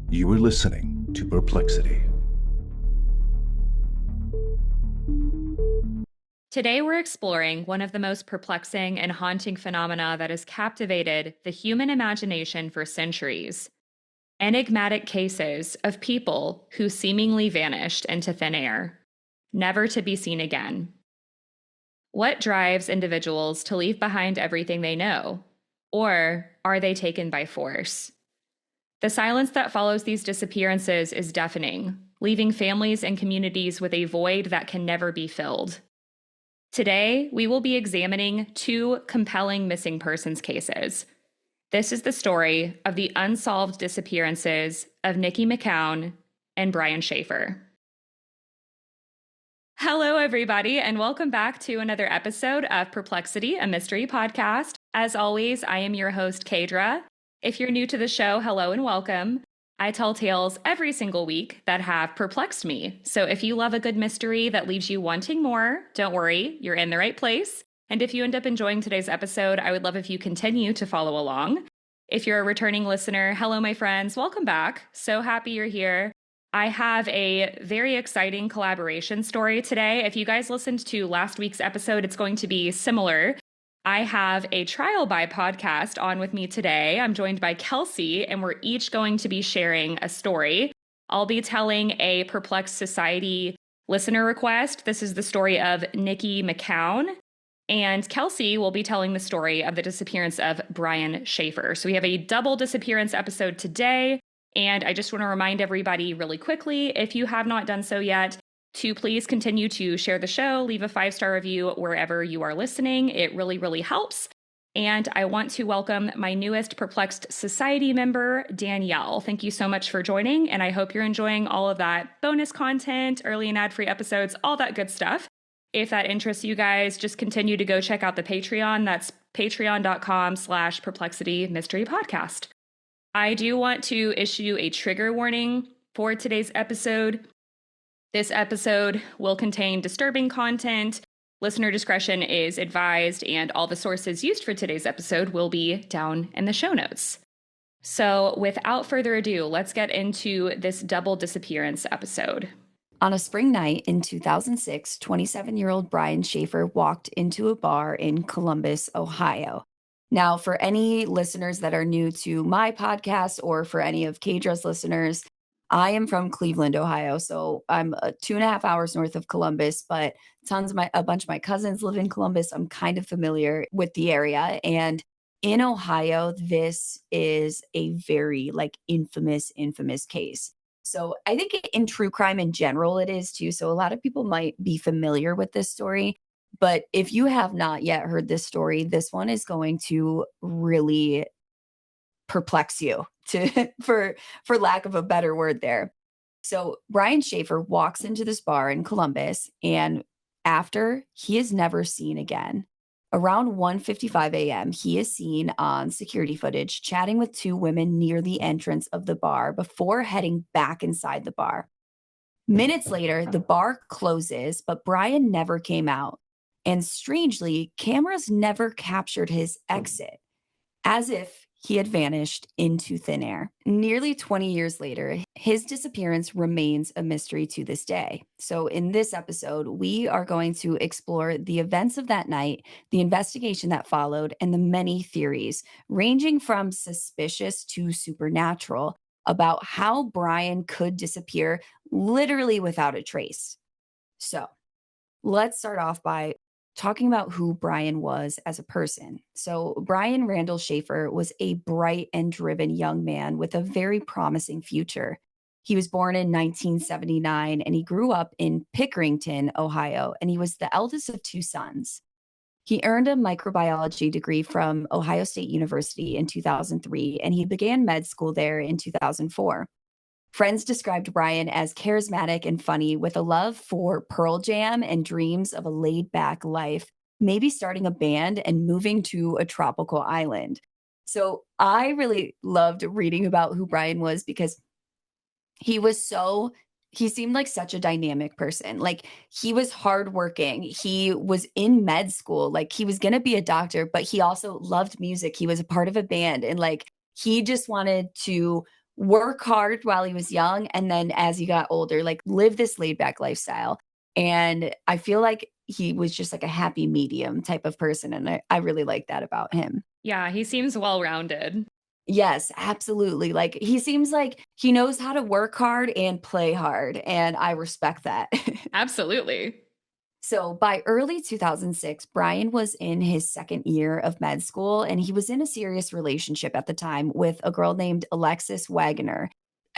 You are listening to Perplexity. Today, we're exploring one of the most perplexing and haunting phenomena that has captivated the human imagination for centuries: enigmatic cases of people who seemingly vanished into thin air, never to be seen again. What drives individuals to leave behind everything they know? Or are they taken by force? The silence that follows these disappearances is deafening, leaving families and communities with a void that can never be filled. Today, we will be examining two compelling missing persons cases. This is the story of the unsolved disappearances of Niqui McCown and Brian Shaffer. Hello, everybody, and welcome back to another episode of Perplexity, a mystery podcast. As always, I am your host, Kadra. If you're new to the show, hello and welcome. I tell tales every single week that have perplexed me. So if you love a good mystery that leaves you wanting more, don't worry, you're in the right place. And if you end up enjoying today's episode, I would love if you continue to follow along. If you're a returning listener, hello, my friends, welcome back. So happy you're here. I have a very exciting collaboration story today. If you guys listened to last week's episode, it's going to be similar. I have a trial by podcast on with me today. I'm joined by Kelsey, and we're each going to be sharing a story. I'll be telling a Perplexed Society listener request. This is the story of Niqui McCown. And Kelsey will be telling the story of the disappearance of Brian Shaffer. So we have a double disappearance episode today. And I just want to remind everybody really quickly, if you have not done so yet, to please continue to share the show, leave a 5-star review wherever you are listening. It really, really helps. And I want to welcome my newest Perplexed Society member, Danielle. Thank you so much for joining, and I hope you're enjoying all of that bonus content, early and ad-free episodes, all that good stuff. If that interests you guys, just continue to go check out the Patreon. That's patreon.com/perplexity mystery podcast. I do want to issue a trigger warning for today's episode. This episode will contain disturbing content. Listener discretion is advised, and all the sources used for today's episode will be down in the show notes. So without further ado, let's get into this double disappearance episode. On a spring night in 2006, 27-year-old Brian Shaffer walked into a bar in Columbus, Ohio. Now, for any listeners that are new to my podcast or for any of Kadra's listeners, I am from Cleveland, Ohio. So I'm 2.5 hours north of Columbus, but a bunch of my cousins live in Columbus. I'm kind of familiar with the area. And in Ohio, this is a very infamous case. So I think in true crime in general, it is too. So a lot of people might be familiar with this story. But if you have not yet heard this story, this one is going to really perplex you, for lack of a better word there. So Brian Shaffer walks into this bar in Columbus, and after, he is never seen again. Around 1:55 a.m., he is seen on security footage chatting with two women near the entrance of the bar before heading back inside the bar. Minutes later, the bar closes, but Brian never came out. And strangely, cameras never captured his exit, as if he had vanished into thin air. Nearly 20 years later, his disappearance remains a mystery to this day. So in this episode, we are going to explore the events of that night, the investigation that followed, and the many theories, ranging from suspicious to supernatural, about how Brian could disappear literally without a trace. So let's start off by talking about who Brian was as a person. So Brian Randall Shaffer was a bright and driven young man with a very promising future. He was born in 1979 and he grew up in Pickerington, Ohio, and he was the eldest of two sons. He earned a microbiology degree from Ohio State University in 2003, and he began med school there in 2004. Friends described Brian as charismatic and funny, with a love for Pearl Jam and dreams of a laid-back life, maybe starting a band and moving to a tropical island. So I really loved reading about who Brian was because he was so He seemed like such a dynamic person. Like, he was hardworking. He was in med school. Like, he was gonna be a doctor, but he also loved music. He was a part of a band, and, like, he just wanted to work hard while he was young, and then as he got older, like, live this laid back lifestyle. And I feel like he was just like a happy medium type of person, and I really like that about him. Yeah, he seems well rounded. Yes, absolutely. Like, he seems like he knows how to work hard and play hard, and I respect that. Absolutely. So, by early 2006, Brian was in his second year of med school, and he was in a serious relationship at the time with a girl named Alexis Wagner.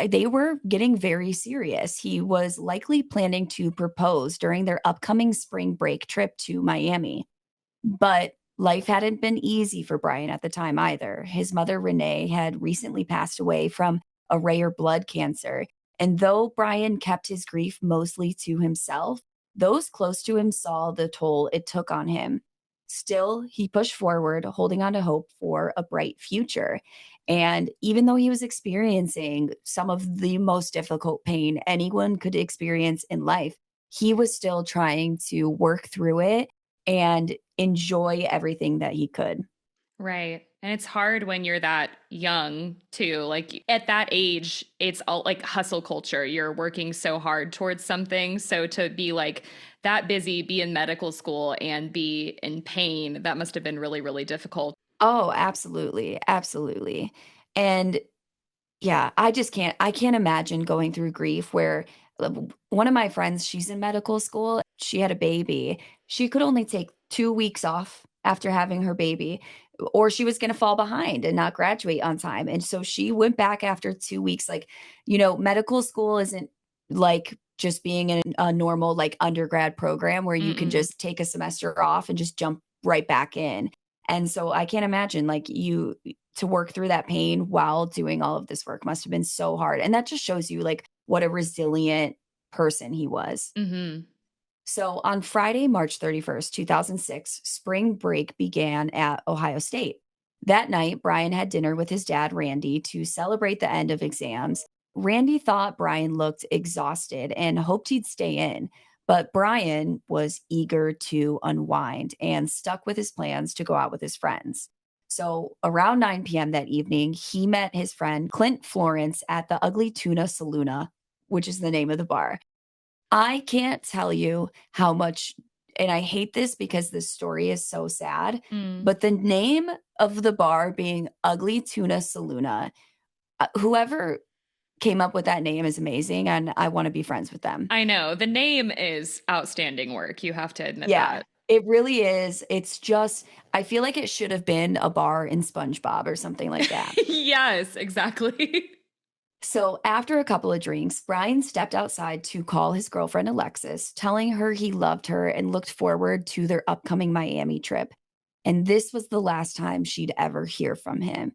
They were getting very serious. He was likely planning to propose during their upcoming spring break trip to Miami. But life hadn't been easy for Brian at the time either. His mother, Renee, had recently passed away from a rare blood cancer. And though Brian kept his grief mostly to himself, those close to him saw the toll it took on him. Still, he pushed forward, holding on to hope for a bright future. And even though he was experiencing some of the most difficult pain anyone could experience in life, he was still trying to work through it and enjoy everything that he could. Right. And it's hard when you're that young too. Like at that age, it's all like hustle culture. You're working so hard towards something. So to be like that busy, be in medical school and be in pain, that must have been really, really difficult. Oh, absolutely, absolutely. And yeah, I can't imagine going through grief where one of my friends, she's in medical school, she had a baby. She could only take 2 weeks off after having her baby, or she was gonna fall behind and not graduate on time, and so she went back after 2 weeks, like, medical school isn't like just being in a normal, like, undergrad program where you can Mm-mm. just take a semester off and just jump right back in, and so I can't imagine, like, you to work through that pain while doing all of this work must have been so hard. And that just shows you like what a resilient person he was. Mm-hmm. So on Friday, March 31st, 2006, spring break began at Ohio State. That night, Brian had dinner with his dad, Randy, to celebrate the end of exams. Randy thought Brian looked exhausted and hoped he'd stay in, but Brian was eager to unwind and stuck with his plans to go out with his friends. So around 9 p.m. that evening, he met his friend Clint Florence at the Ugly Tuna Saloona, which is the name of the bar. I can't tell you how much, and I hate this because this story is so sad, Mm. but the name of the bar being Ugly Tuna Saloona, whoever came up with that name is amazing, and I wanna be friends with them. I know. The name is outstanding work. You have to admit Yeah, that. it really is. It's just I feel like it should have been a bar in SpongeBob or something like that. Yes, exactly. So, after a couple of drinks, Brian stepped outside to call his girlfriend Alexis, telling her he loved her and looked forward to their upcoming Miami trip. And this was the last time she'd ever hear from him,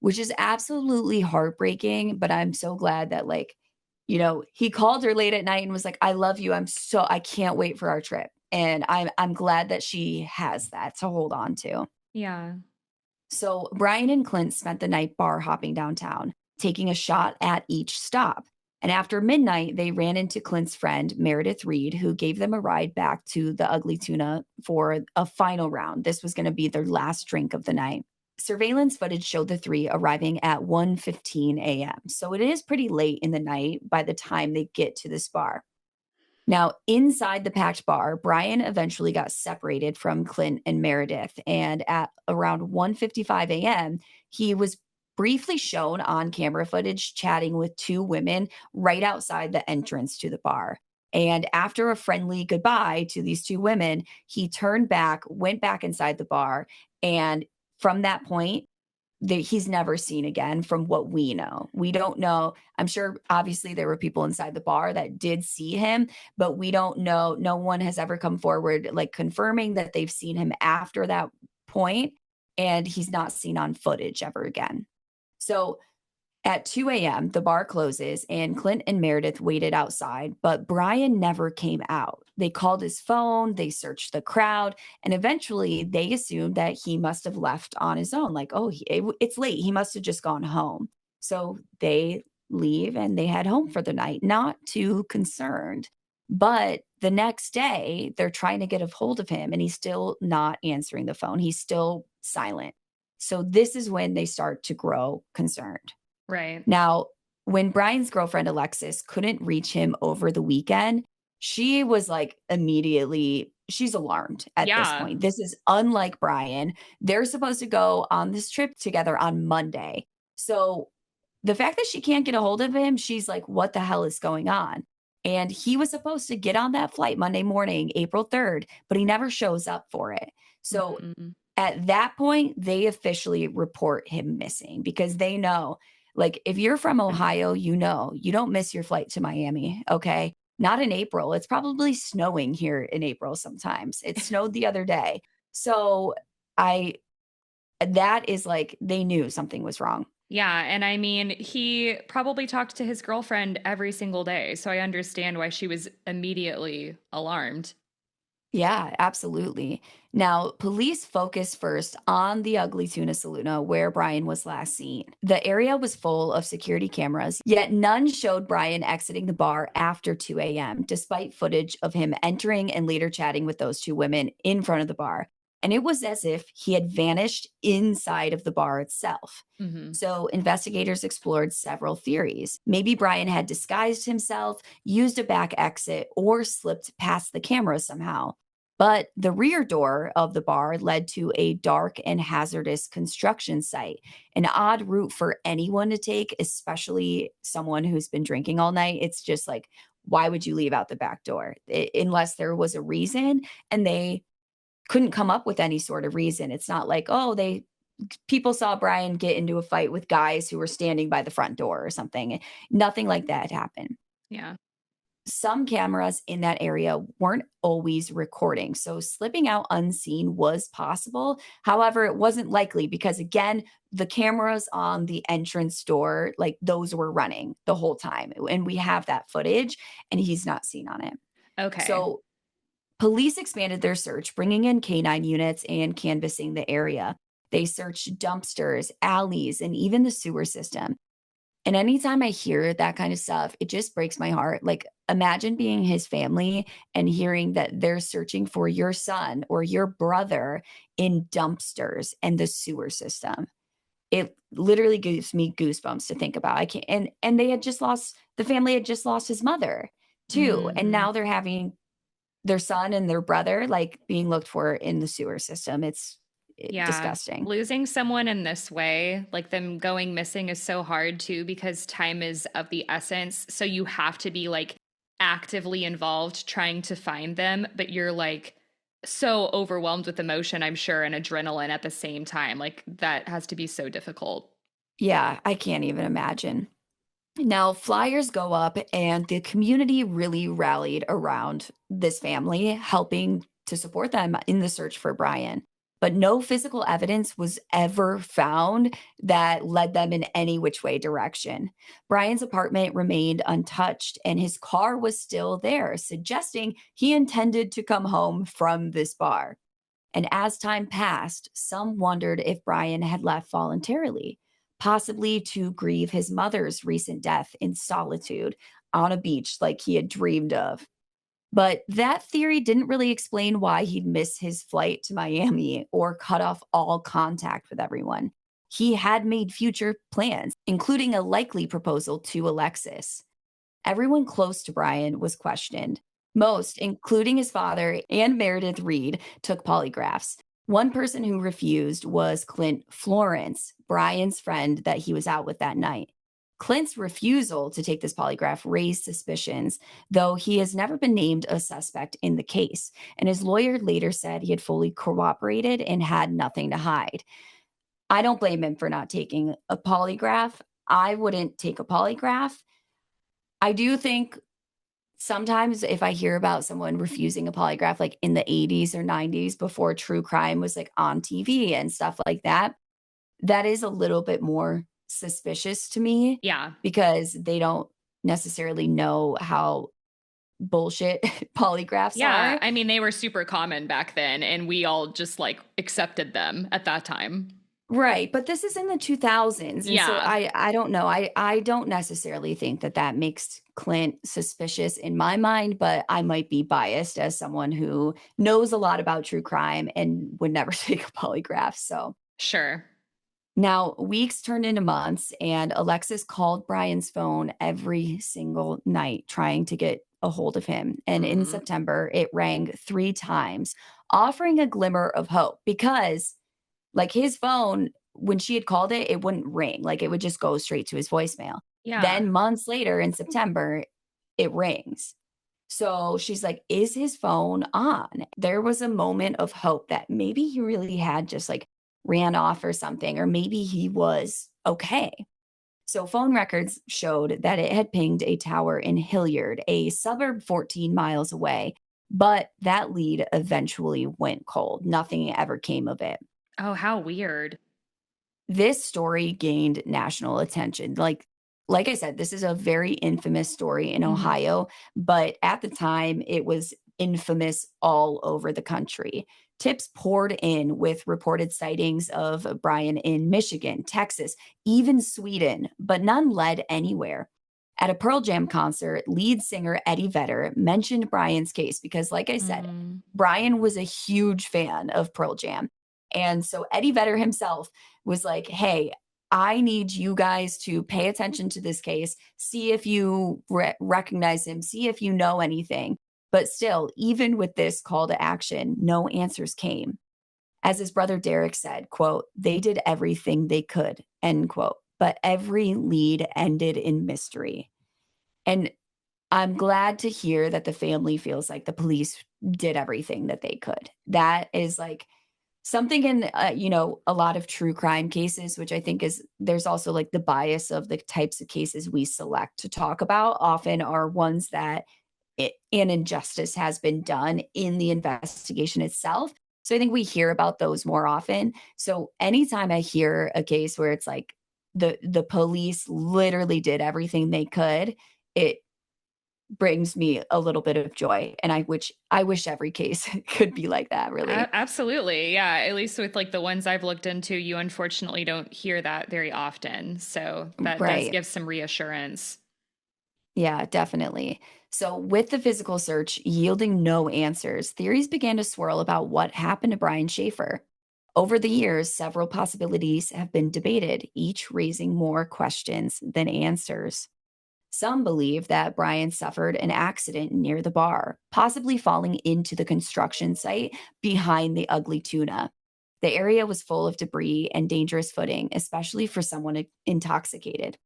which is absolutely heartbreaking. But I'm so glad that, like, he called her late at night and was like, I love you. I can't wait for our trip. And I'm glad that she has that to hold on to. Yeah. So Brian and Clint spent the night bar hopping downtown, taking a shot at each stop. And after midnight, they ran into Clint's friend, Meredith Reed, who gave them a ride back to the Ugly Tuna for a final round. This was going to be their last drink of the night. Surveillance footage showed the three arriving at 1:15 a.m. So it is pretty late in the night by the time they get to this bar. Now, inside the packed bar, Brian eventually got separated from Clint and Meredith, and at around 1:55 a.m., he was briefly shown on camera footage chatting with two women right outside the entrance to the bar. And after a friendly goodbye to these two women, he turned back, went back inside the bar, and from that point, that he's never seen again from what we know. We don't know. I'm sure obviously there were people inside the bar that did see him, but we don't know. No one has ever come forward like confirming that they've seen him after that point, and he's not seen on footage ever again. So at 2 a.m., the bar closes and Clint and Meredith waited outside, but Brian never came out. They called his phone, they searched the crowd, and eventually they assumed that he must have left on his own. Like, oh, it's late. He must have just gone home. So they leave and they head home for the night, not too concerned. But the next day, they're trying to get a hold of him and he's still not answering the phone. He's still silent. So this is when they start to grow concerned. Right. Now, when Brian's girlfriend Alexis couldn't reach him over the weekend, she was like immediately, she's alarmed at this Yeah. point. This is unlike Brian. They're supposed to go on this trip together on Monday. So the fact that she can't get a hold of him, she's like, what the hell is going on? And he was supposed to get on that flight Monday morning, April 3rd, but he never shows up for it. So Mm-hmm. at that point, they officially report him missing because they know, like, if you're from Ohio, you know, you don't miss your flight to Miami. Okay. Not in April. It's probably snowing here in April sometimes. It snowed the other day. So that is like, they knew something was wrong. Yeah. And I mean, he probably talked to his girlfriend every single day. So I understand why she was immediately alarmed. Yeah, absolutely. Now, police focus first on the Ugly Tuna Saloon where Brian was last seen. The area was full of security cameras, yet none showed Brian exiting the bar after 2 a.m., despite footage of him entering and later chatting with those two women in front of the bar. And it was as if he had vanished inside of the bar itself. Mm-hmm. So investigators explored several theories. Maybe Brian had disguised himself, used a back exit, or slipped past the cameras somehow. But the rear door of the bar led to a dark and hazardous construction site, an odd route for anyone to take, especially someone who's been drinking all night. It's just like, why would you leave out the back door? Unless there was a reason, and they couldn't come up with any sort of reason. It's not like, oh, people saw Brian get into a fight with guys who were standing by the front door or something. Nothing like that happened. Yeah. Some cameras in that area weren't always recording, so slipping out unseen was possible. However, it wasn't likely because, again, the cameras on the entrance door, like those were running the whole time. And we have that footage and he's not seen on it. Okay. So police expanded their search, bringing in canine units and canvassing the area. They searched dumpsters, alleys, and even the sewer system. And anytime I hear that kind of stuff, it just breaks my heart. Like, imagine being his family and hearing that they're searching for your son or your brother in dumpsters and the sewer system. It literally gives me goosebumps to think about. I can't, and they had just lost, the family had just lost his mother too. And Mm-hmm. now they're having their son and their brother like being looked for in the sewer system. It's Yeah. disgusting. Losing someone in this way, like them going missing, is so hard too because time is of the essence. So you have to be like actively involved trying to find them, but you're like so overwhelmed with emotion, I'm sure, and adrenaline at the same time. Like that has to be so difficult. Yeah, I can't even imagine. Now, flyers go up, and the community really rallied around this family, helping to support them in the search for Brian. But no physical evidence was ever found that led them in any which way direction. Brian's apartment remained untouched, and his car was still there, suggesting he intended to come home from this bar. And as time passed, some wondered if Brian had left voluntarily, possibly to grieve his mother's recent death in solitude on a beach like he had dreamed of. But that theory didn't really explain why he'd miss his flight to Miami or cut off all contact with everyone. He had made future plans, including a likely proposal to Alexis. Everyone close to Brian was questioned. Most, including his father and Meredith Reed, took polygraphs. One person who refused was Clint Florence, Brian's friend that he was out with that night. Clint's refusal to take this polygraph raised suspicions, though he has never been named a suspect in the case. And his lawyer later said he had fully cooperated and had nothing to hide. I don't blame him for not taking a polygraph. I wouldn't take a polygraph. I do think sometimes if I hear about someone refusing a polygraph, like in the 80s or 90s before true crime was like on TV and stuff like that, that is a little bit more suspicious to me Yeah. because they don't necessarily know how bullshit polygraphs Yeah. are. I mean, they were super common back then, and we all just like accepted them at that time. Right, but this is in the 2000s, and so Yeah, I don't know. I don't necessarily think that that makes Clint suspicious in my mind, but I might be biased as someone who knows a lot about true crime and would never take a polygraph. So sure. now weeks turned into months, and Alexis called Brian's phone every single night trying to get a hold of him. And in Mm. September, it rang 3 times, offering a glimmer of hope because like his phone, when she had called it, it wouldn't ring. Like it would just go straight to his voicemail. Yeah. Then months later in September, it rings. So she's like, is his phone on? There was a moment of hope that maybe he really had just like ran off or something, or maybe he was okay. So phone records showed that it had pinged a tower in Hilliard, a suburb 14 miles away, but that lead eventually went cold. Nothing ever came of it. Oh, how weird. This story gained national attention. Like I said, this is a very infamous story in Mhm. Ohio, but at the time it was infamous all over the country. Tips poured in with reported sightings of Brian in Michigan, Texas, even Sweden, but none led anywhere. At a Pearl Jam concert, lead singer Eddie Vedder mentioned Brian's case because, like I said, Mm. Brian was a huge fan of Pearl Jam. And so Eddie Vedder himself was like, hey, I need you guys to pay attention to this case, see if you recognize him, see if you know anything. But still, even with this call to action, no answers came. As his brother Derek said, quote, they did everything they could, end quote. But every lead ended in mystery. And I'm glad to hear that the family feels like the police did everything that they could. That is like something in, a lot of true crime cases, which I think is there's also like the bias of the types of cases we select to talk about often are ones that an injustice has been done in the investigation itself. So I think we hear about those more often. So anytime I hear a case where it's like the police literally did everything they could, it brings me a little bit of joy. And I wish every case could be like that, really. Absolutely. Yeah. At least with like the ones I've looked into, you unfortunately don't hear that very often. So that does Right. give some reassurance. Yeah, definitely. So, with the physical search yielding no answers, theories began to swirl about what happened to Brian Shaffer. Over the years, several possibilities have been debated, each raising more questions than answers. Some believe that Brian suffered an accident near the bar, possibly falling into the construction site behind the Ugly Tuna. The area was full of debris and dangerous footing, especially for someone intoxicated.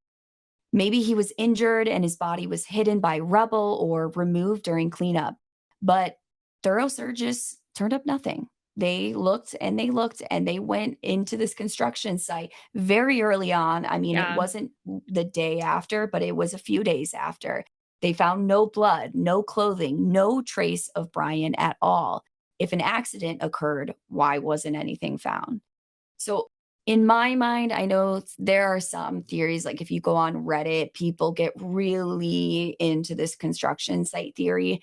Maybe he was injured and his body was hidden by rubble or removed during cleanup. But thorough searches turned up nothing. They looked and they looked and they went into this construction site very early on. I mean, it Yeah. wasn't the day after, but it was a few days after. They found no blood, no clothing, no trace of Brian at all. If an accident occurred, why wasn't anything found? So, in my mind, I know there are some theories, like if you go on Reddit, people get really into this construction site theory.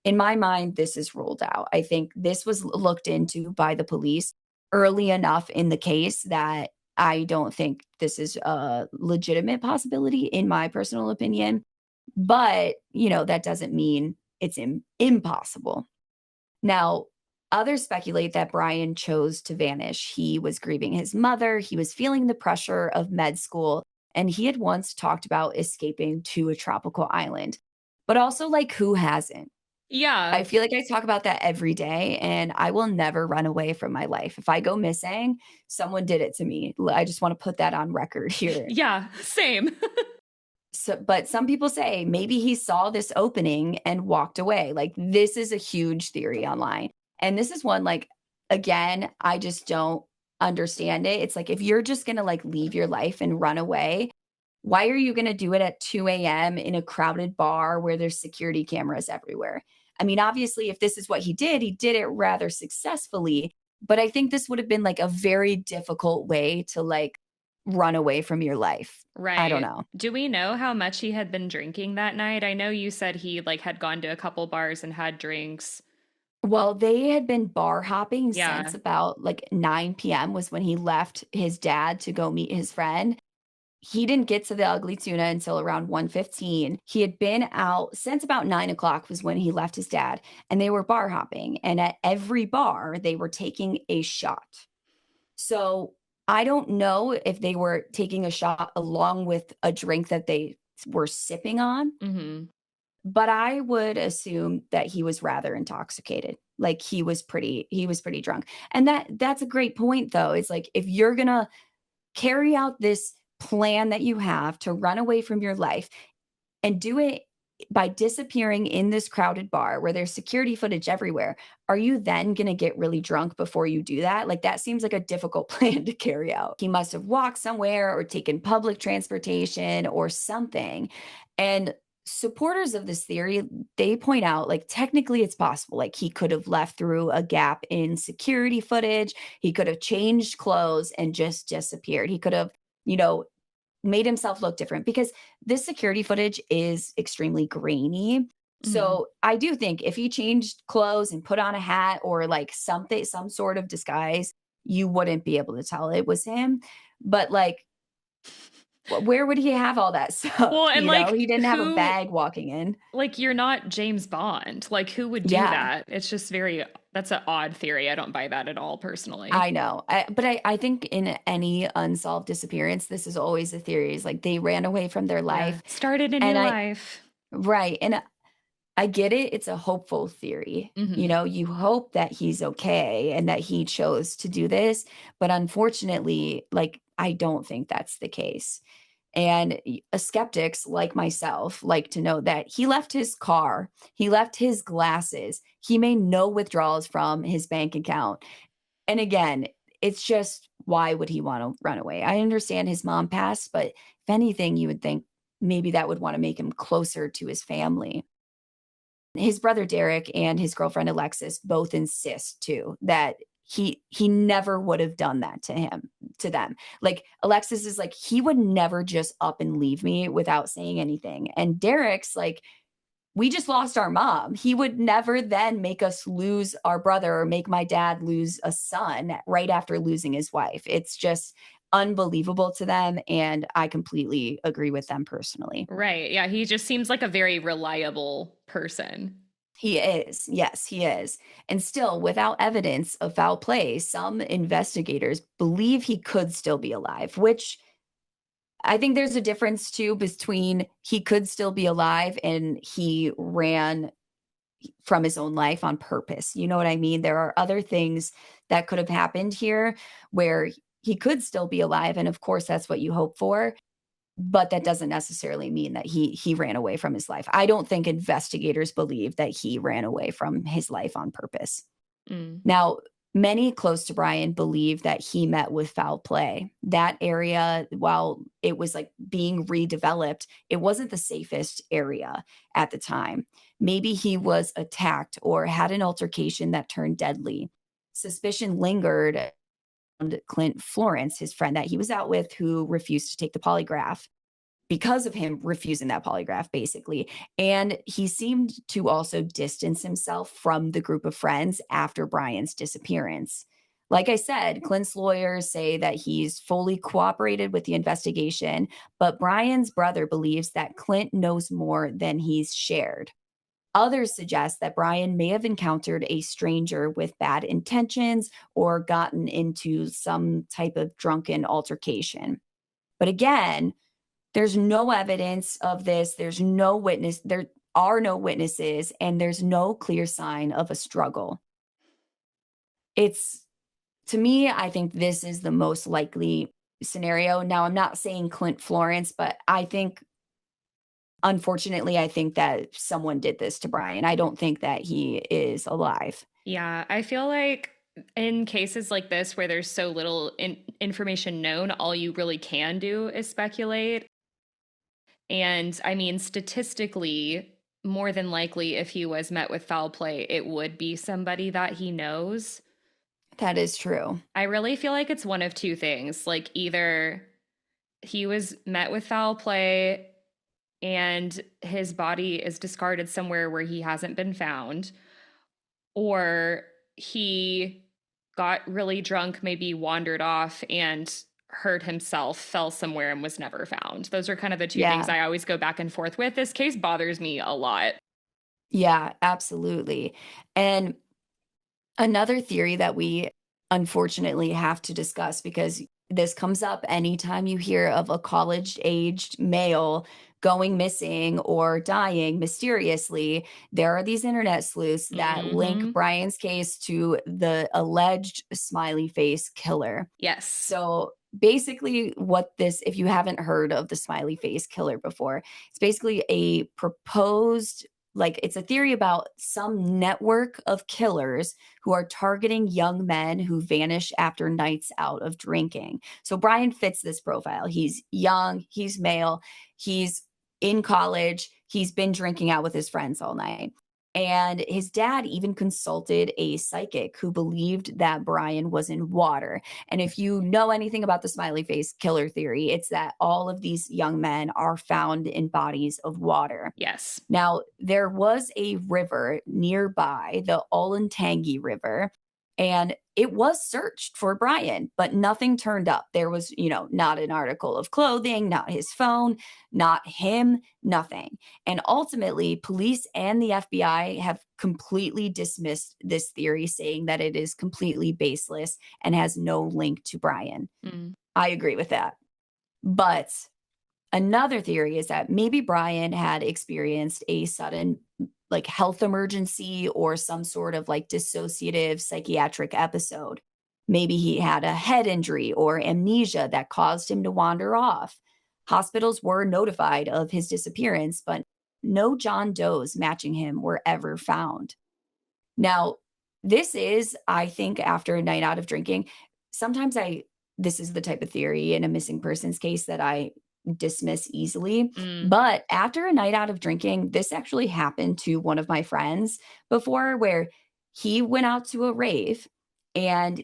In my mind, this is ruled out. I think this was looked into by the police early enough in the case that I don't think this is a legitimate possibility, in my personal opinion. But, that doesn't mean it's impossible. Now, others speculate that Brian chose to vanish. He was grieving his mother, he was feeling the pressure of med school, and he had once talked about escaping to a tropical island. But also, like, who hasn't? I Yeah. feel like I talk about that every day, and I will never run away from my life. If I go missing, someone did it to me. I just want to put that on record here. Yeah. Same. So, but some people say maybe he saw this opening and walked away. Like this is a huge theory online. And this is one like again, I just don't understand it. It's like if you're just going to like leave your life and run away, why are you going to do it at 2 a.m. in a crowded bar where there's security cameras everywhere? I mean, obviously, if this is what he did it rather successfully. But I think this would have been like a very difficult way to like run away from your life. I don't Right. know. Do we know how much he had been drinking that night? I know you said he like had gone to a couple bars and had drinks. Well, they had been bar hopping since Yeah. about like 9 p.m. was when he left his dad to go meet his friend. He didn't get to the Ugly Tuna until around 1:15. He had been out since about 9 o'clock was when he left his dad, and they were bar hopping. And at every bar, they were taking a shot. So I don't know if they were taking a shot along with a drink that they were sipping on, Hmm. but I would assume that he was rather intoxicated. Like he was pretty drunk. And that's a great point though. It's like if you're going to carry out this plan that you have to run away from your life and do it by disappearing in this crowded bar where there's security footage everywhere, are you then going to get really drunk before you do that? Like that seems like a difficult plan to carry out. He must have walked somewhere or taken public transportation or something. And supporters of this theory, they point out like technically it's possible. Like he could have left through a gap in security footage. He could have changed clothes and just disappeared. He could have, you know, made himself look different because this security footage is extremely grainy. Hmm. So I do think if he changed clothes and put on a hat or like something, some sort of disguise, you wouldn't be able to tell it was him. But like, where would he have all that Well, stuff? and He didn't have a who, bag walking in. you're not James Bond. Like, who would do Yeah, that? It's just that's an odd theory. I don't buy that at all, personally. I know. But I think in any unsolved disappearance, this is always the theory is like they ran away from their Yeah. life. Started a And new life. right. And I get it. It's a hopeful theory. Hmm. You hope that he's okay and that he chose to do this. But unfortunately, like, I don't think that's the case. And skeptics like myself like to know that he left his car, he left his glasses, he made no withdrawals from his bank account. And again, it's just why would he want to run away? I understand his mom passed, but if anything, you would think maybe that would want to make him closer to his family. His brother Derek and his girlfriend Alexis both insist too that he never would have done that to them. Like Alexis is like he would never just up and leave me without saying anything. And Derek's like we just lost our mom. He would never then make us lose our brother or make my dad lose a son right after losing his wife. It's just unbelievable to them and I completely agree with them personally. Right. Yeah. He just seems like a very reliable person. He is. Yes, he is. And still, without evidence of foul play, some investigators believe he could still be alive, which I think there's a difference too between he could still be alive and he ran from his own life on purpose. You know what I mean? There are other things that could have happened here where he could still be alive. And of course, that's what you hope for. But that doesn't necessarily mean that he ran away from his life. I don't think investigators believe that he ran away from his life on purpose. Mm. Now, many close to Brian believe that he met with foul play. That area, while it was like being redeveloped, it wasn't the safest area at the time. Maybe he was attacked or had an altercation that turned deadly. Suspicion lingered on Clint Florence, his friend that he was out with, who refused to take the polygraph because of him refusing that polygraph, basically. And he seemed to also distance himself from the group of friends after Brian's disappearance. Like I said, Clint's lawyers say that he's fully cooperated with the investigation, but Brian's brother believes that Clint knows more than he's shared. Others suggest that Brian may have encountered a stranger with bad intentions or gotten into some type of drunken altercation. But again, there's no evidence of this. There's no witness. There are no witnesses, and there's no clear sign of a struggle. It's to me, I think this is the most likely scenario. Now, I'm not saying Clint Florence, but I think, unfortunately, I think that someone did this to Brian. I don't think that he is alive. Yeah. I feel like in cases like this where there's so little information known, all you really can do is speculate. And I mean, statistically, more than likely, if he was met with foul play, it would be somebody that he knows. That is true. I really feel like it's one of two things. Like, either he was met with foul play and his body is discarded somewhere where he hasn't been found, or he got really drunk, maybe wandered off and hurt himself, fell somewhere, and was never found. Those are kind of the two things Yeah. I always go back and forth with. This case bothers me a lot. Yeah, absolutely. And another theory that we unfortunately have to discuss, because this comes up anytime you hear of a college-aged male going missing or dying mysteriously. There are these internet sleuths that link Mm-hmm. Brian's case to the alleged smiley face killer. Yes. So basically, what this, if you haven't heard of the smiley face killer before, it's basically a proposed, like, it's a theory about some network of killers who are targeting young men who vanish after nights out of drinking. So Brian fits this profile. He's young, he's male, he's in college, he's been drinking out with his friends all night. And his dad even consulted a psychic who believed that Brian was in water. And if you know anything about the smiley face killer theory, it's that all of these young men are found in bodies of water. Yes. Now, there was a river nearby, the Olentangy River, and it was searched for Brian, but nothing turned up. There was, not an article of clothing, not his phone, not him, nothing. And ultimately, police and the FBI have completely dismissed this theory, saying that it is completely baseless and has no link to Brian. Mm. I agree with that. But another theory is that maybe Brian had experienced a sudden, like, health emergency or some sort of like dissociative psychiatric episode. Maybe he had a head injury or amnesia that caused him to wander off. Hospitals were notified of his disappearance, but no John Does matching him were ever found. Now, this is, I think, after a night out of drinking. Sometimes this is the type of theory in a missing persons case that I dismiss easily. Mm. But after a night out of drinking, this actually happened to one of my friends before, where he went out to a rave and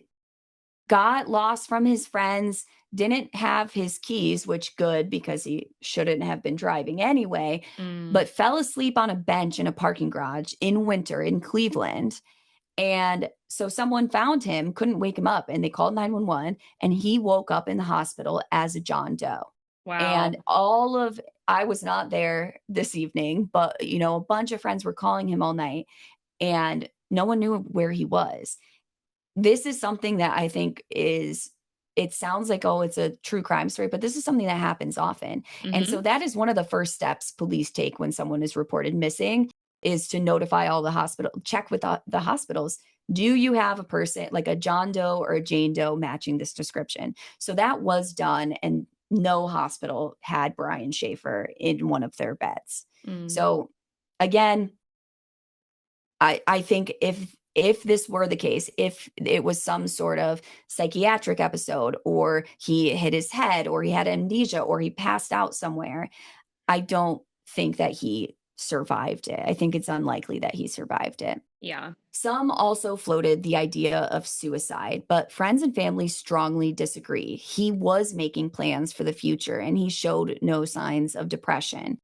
got lost from his friends, didn't have his keys, which good because he shouldn't have been driving anyway, Mm. but fell asleep on a bench in a parking garage in winter in Cleveland. And so someone found him, couldn't wake him up, and they called 911, and he woke up in the hospital as a John Doe. Wow. And I was not there this evening, but a bunch of friends were calling him all night and no one knew where he was. This is something that I think it sounds like, oh, it's a true crime story, but this is something that happens often. And Mm-hmm. so that is one of the first steps police take when someone is reported missing, is to notify all the hospital, check with the hospitals. Do you have a person like a John Doe or a Jane Doe matching this description? So that was done, and no hospital had Brian Shaffer in one of their beds. Mm. So again, I think if this were the case, if it was some sort of psychiatric episode, or he hit his head, or he had amnesia, or he passed out somewhere, I don't think that he survived it. I think it's unlikely that he survived it. Yeah. Some also floated the idea of suicide, but friends and family strongly disagree. He was making plans for the future and he showed no signs of depression.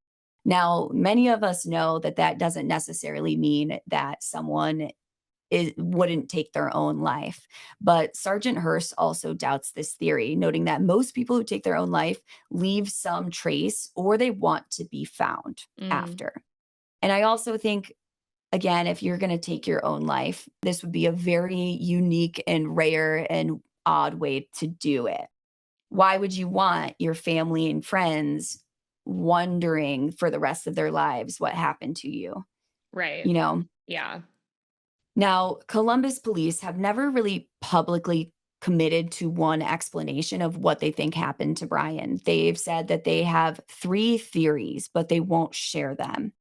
Now, many of us know that that doesn't necessarily mean that someone wouldn't take their own life. But Sergeant Hurst also doubts this theory, noting that most people who take their own life leave some trace or they want to be found Mm. after. And I also think, again, if you're going to take your own life, this would be a very unique and rare and odd way to do it. Why would you want your family and friends wondering for the rest of their lives what happened to you? Right. You know? Yeah. Now, Columbus police have never really publicly committed to one explanation of what they think happened to Brian. They've said that they have 3 theories, but they won't share them.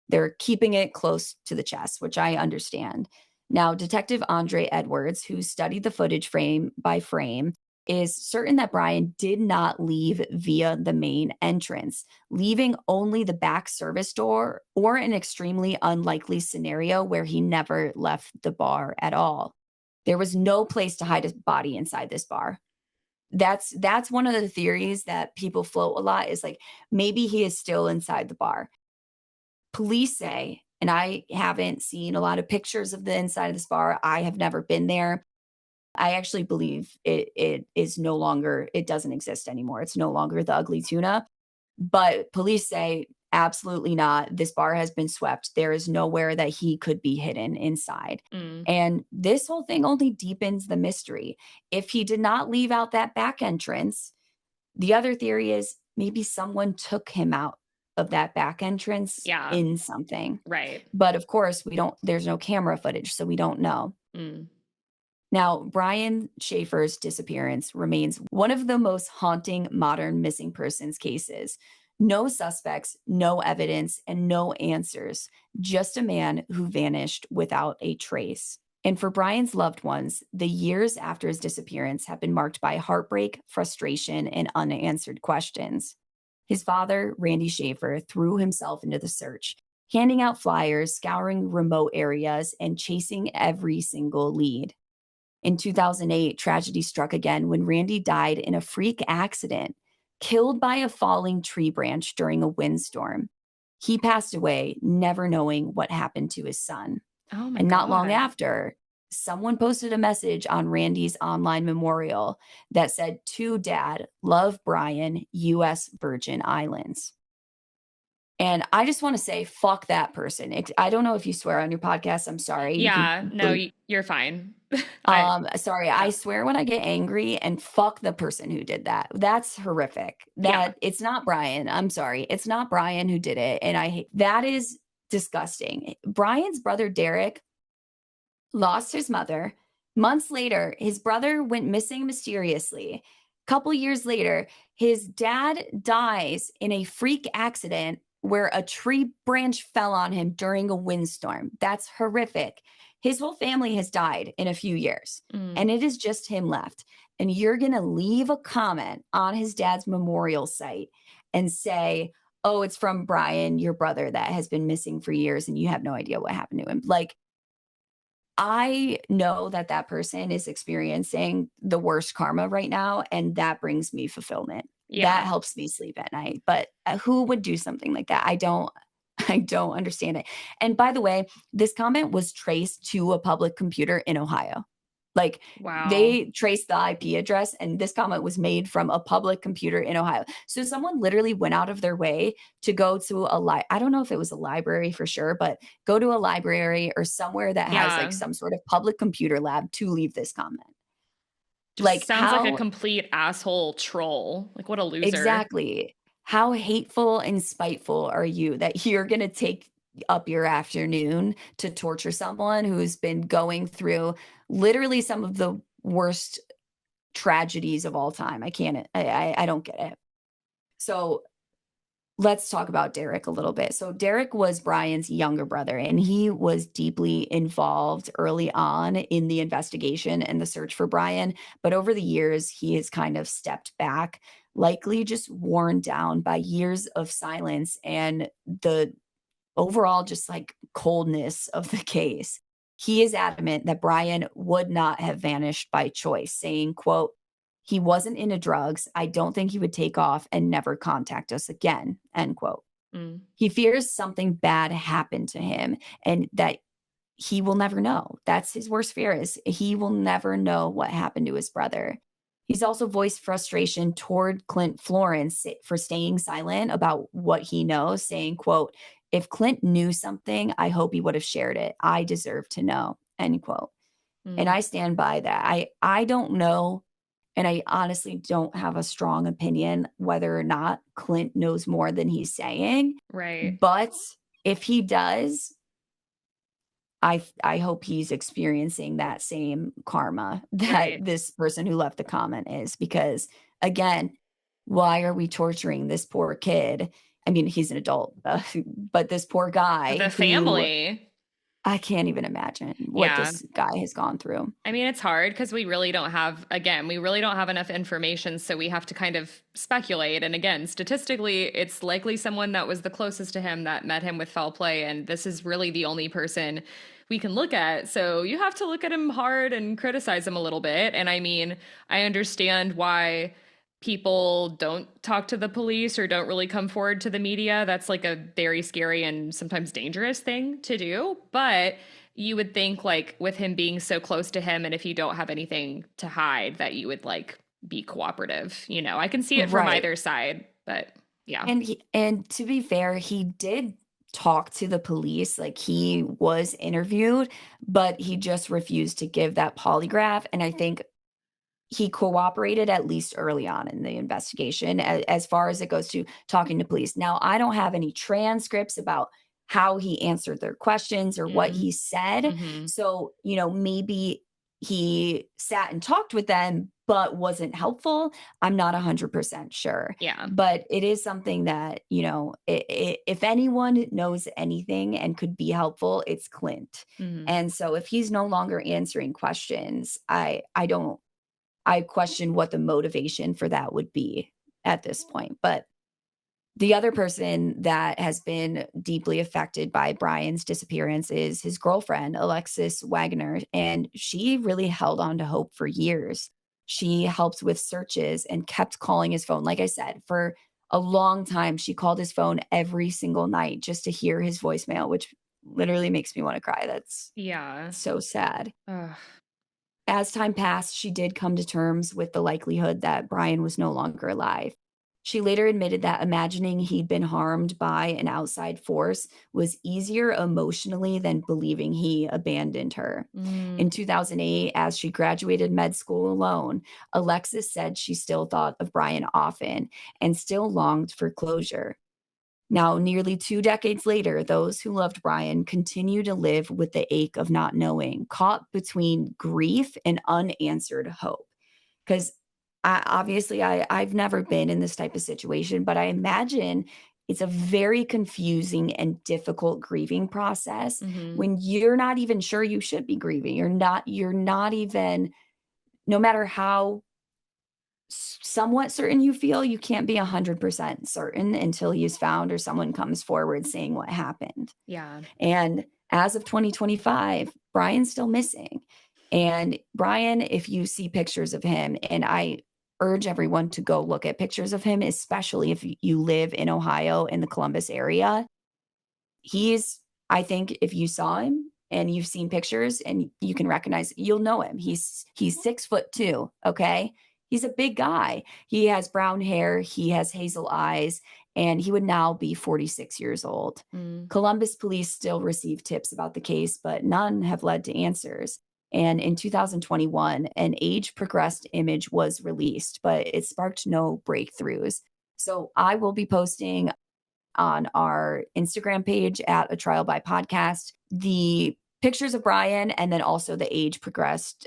They're keeping it close to the chest, which I understand. Now, Detective Andre Edwards, who studied the footage frame by frame, is certain that Brian did not leave via the main entrance, leaving only the back service door, or an extremely unlikely scenario where he never left the bar at all. There was no place to hide his body inside this bar. That's one of the theories that people float a lot, is like, maybe he is still inside the bar. Police say And I haven't seen a lot of pictures of the inside of this bar. I have never been there. I actually believe it is no longer, it doesn't exist anymore. It's no longer the Ugly Tuna. But police say absolutely not. This bar has been swept. There is nowhere that he could be hidden inside. Mm. And this whole thing only deepens the mystery. If he did not leave out that back entrance, the other theory is maybe someone took him out of that back entrance Yeah. in something. Right. But of course, there's no camera footage, so we don't know. Mm. Now, Brian Shaffer's disappearance remains one of the most haunting modern missing persons cases. No suspects, no evidence, and no answers. Just a man who vanished without a trace. And for Brian's loved ones, the years after his disappearance have been marked by heartbreak, frustration, and unanswered questions. His father, Randy Shaffer, threw himself into the search, handing out flyers, scouring remote areas, and chasing every single lead. In 2008, tragedy struck again when Randy died in a freak accident, killed by a falling tree branch during a windstorm. He passed away, never knowing what happened to his son. Oh my And not God. long after, someone posted a message on Randy's online memorial that said, "To Dad, love Brian, U.S. Virgin Islands." And I just want to say, fuck that person. I don't know if you swear on your podcast. I'm sorry. You Yeah. can No, bleep. you're fine. Sorry, yeah. I swear when I get angry, and fuck the person who did that. That's horrific. Yeah. It's not Brian. I'm sorry. It's not Brian who did it. And that is disgusting. Brian's brother, Derek, lost his mother. Months later, his brother went missing mysteriously. Couple years later, his dad dies in a freak accident where a tree branch fell on him during a windstorm. That's horrific. His whole family has died in a few years, and it is just him left. And you're going to leave a comment on his dad's memorial site and say, "Oh, it's from Brian, your brother that has been missing for years, and you have no idea what happened to him." Like, I know that that person is experiencing the worst karma right now, and that brings me fulfillment. Yeah. That helps me sleep at night. But who would do something like that? I don't understand it. And by the way, this comment was traced to a public computer in Ohio. Like, Wow. they traced the IP address, and this comment was made from a public computer in Ohio. So someone literally went out of their way to go to I don't know if it was a library for sure, but go to a library or somewhere that has Yeah. like some sort of public computer lab to leave this comment. Just Like, sounds like a complete asshole troll. Like, what a loser. exactly. How hateful and spiteful are you that you're going to take up your afternoon to torture someone who's been going through literally some of the worst tragedies of all time? I don't get it. So let's talk about Derek a little bit. So Derek was Brian's younger brother, and he was deeply involved early on in the investigation and the search for Brian. But over the years, he has kind of stepped back, likely just worn down by years of silence and the overall just like coldness of the case. He is adamant that Brian would not have vanished by choice, saying, quote, "He wasn't into drugs. I don't think he would take off and never contact us again," end quote. He fears something bad happened to him and that he will never know. That's his worst fear, is he will never know what happened to his brother. He's also voiced frustration toward Clint Florence for staying silent about what he knows, saying, quote, "If Clint knew something, I hope he would have shared it. I deserve to know," end quote. And I stand by that. I don't know, and I honestly don't have a strong opinion whether or not Clint knows more than he's saying. Right. But if he does, I hope he's experiencing that same karma that this person who left the comment is, because again, why are we torturing this poor kid? I mean, he's an adult, but this poor guy, The family. I can't even imagine what this guy has gone through. I mean, it's hard because we really don't have enough information. So we have to kind of speculate. And again, statistically, it's likely someone that was the closest to him that met him with foul play. And this is really the only person we can look at. So you have to look at him hard and criticize him a little bit. And I mean, I understand why people don't talk to the police or don't really come forward to the media. That's like a very scary and sometimes dangerous thing to do. But you would think, like, with him being so close to him, and if you don't have anything to hide, that you would like be cooperative. You know, I can see it from Right. either side, but yeah. And to be fair, he did talk to the police, like he was interviewed, but he just refused to give that polygraph. And I think he cooperated at least early on in the investigation as far as it goes to talking to police. Now, I don't have any transcripts about how he answered their questions or what he said. Mm-hmm. So, you know, maybe he sat and talked with them, but wasn't helpful. I'm not 100% sure. Yeah. But it is something that, you know, if anyone knows anything and could be helpful, it's Clint. Mm-hmm. And so if he's no longer answering questions, I question what the motivation for that would be at this point. But the other person that has been deeply affected by Brian's disappearance is his girlfriend, Alexis Wagner. And she really held on to hope for years. She helped with searches and kept calling his phone. Like I said, for a long time, she called his phone every single night just to hear his voicemail, which literally makes me want to cry. That's so sad. Ugh. As time passed, she did come to terms with the likelihood that Brian was no longer alive. She later admitted that imagining he'd been harmed by an outside force was easier emotionally than believing he abandoned her. In 2008, as she graduated med school alone, Alexis said she still thought of Brian often and still longed for closure. Now, nearly 2 decades later, those who loved Brian continue to live with the ache of not knowing, caught between grief and unanswered hope. Because I've never been in this type of situation, but I imagine it's a very confusing and difficult grieving process when you're not even sure you should be grieving. You're not even, no matter how somewhat certain you feel, you can't be 100% certain until he's found or someone comes forward saying what happened. Yeah. And as of 2025, Brian's still missing. And Brian, if you see pictures of him, and I urge everyone to go look at pictures of him, especially if you live in Ohio in the Columbus area, I think if you saw him and you've seen pictures and you can recognize, you'll know him. He's 6'2", okay? He's a big guy. He has brown hair, he has hazel eyes, and he would now be 46 years old. Columbus police still receive tips about the case, but none have led to answers. And in 2021, an age-progressed image was released, but it sparked no breakthroughs. So I will be posting on our Instagram page at A Trial by Podcast the pictures of Brian and then also the age-progressed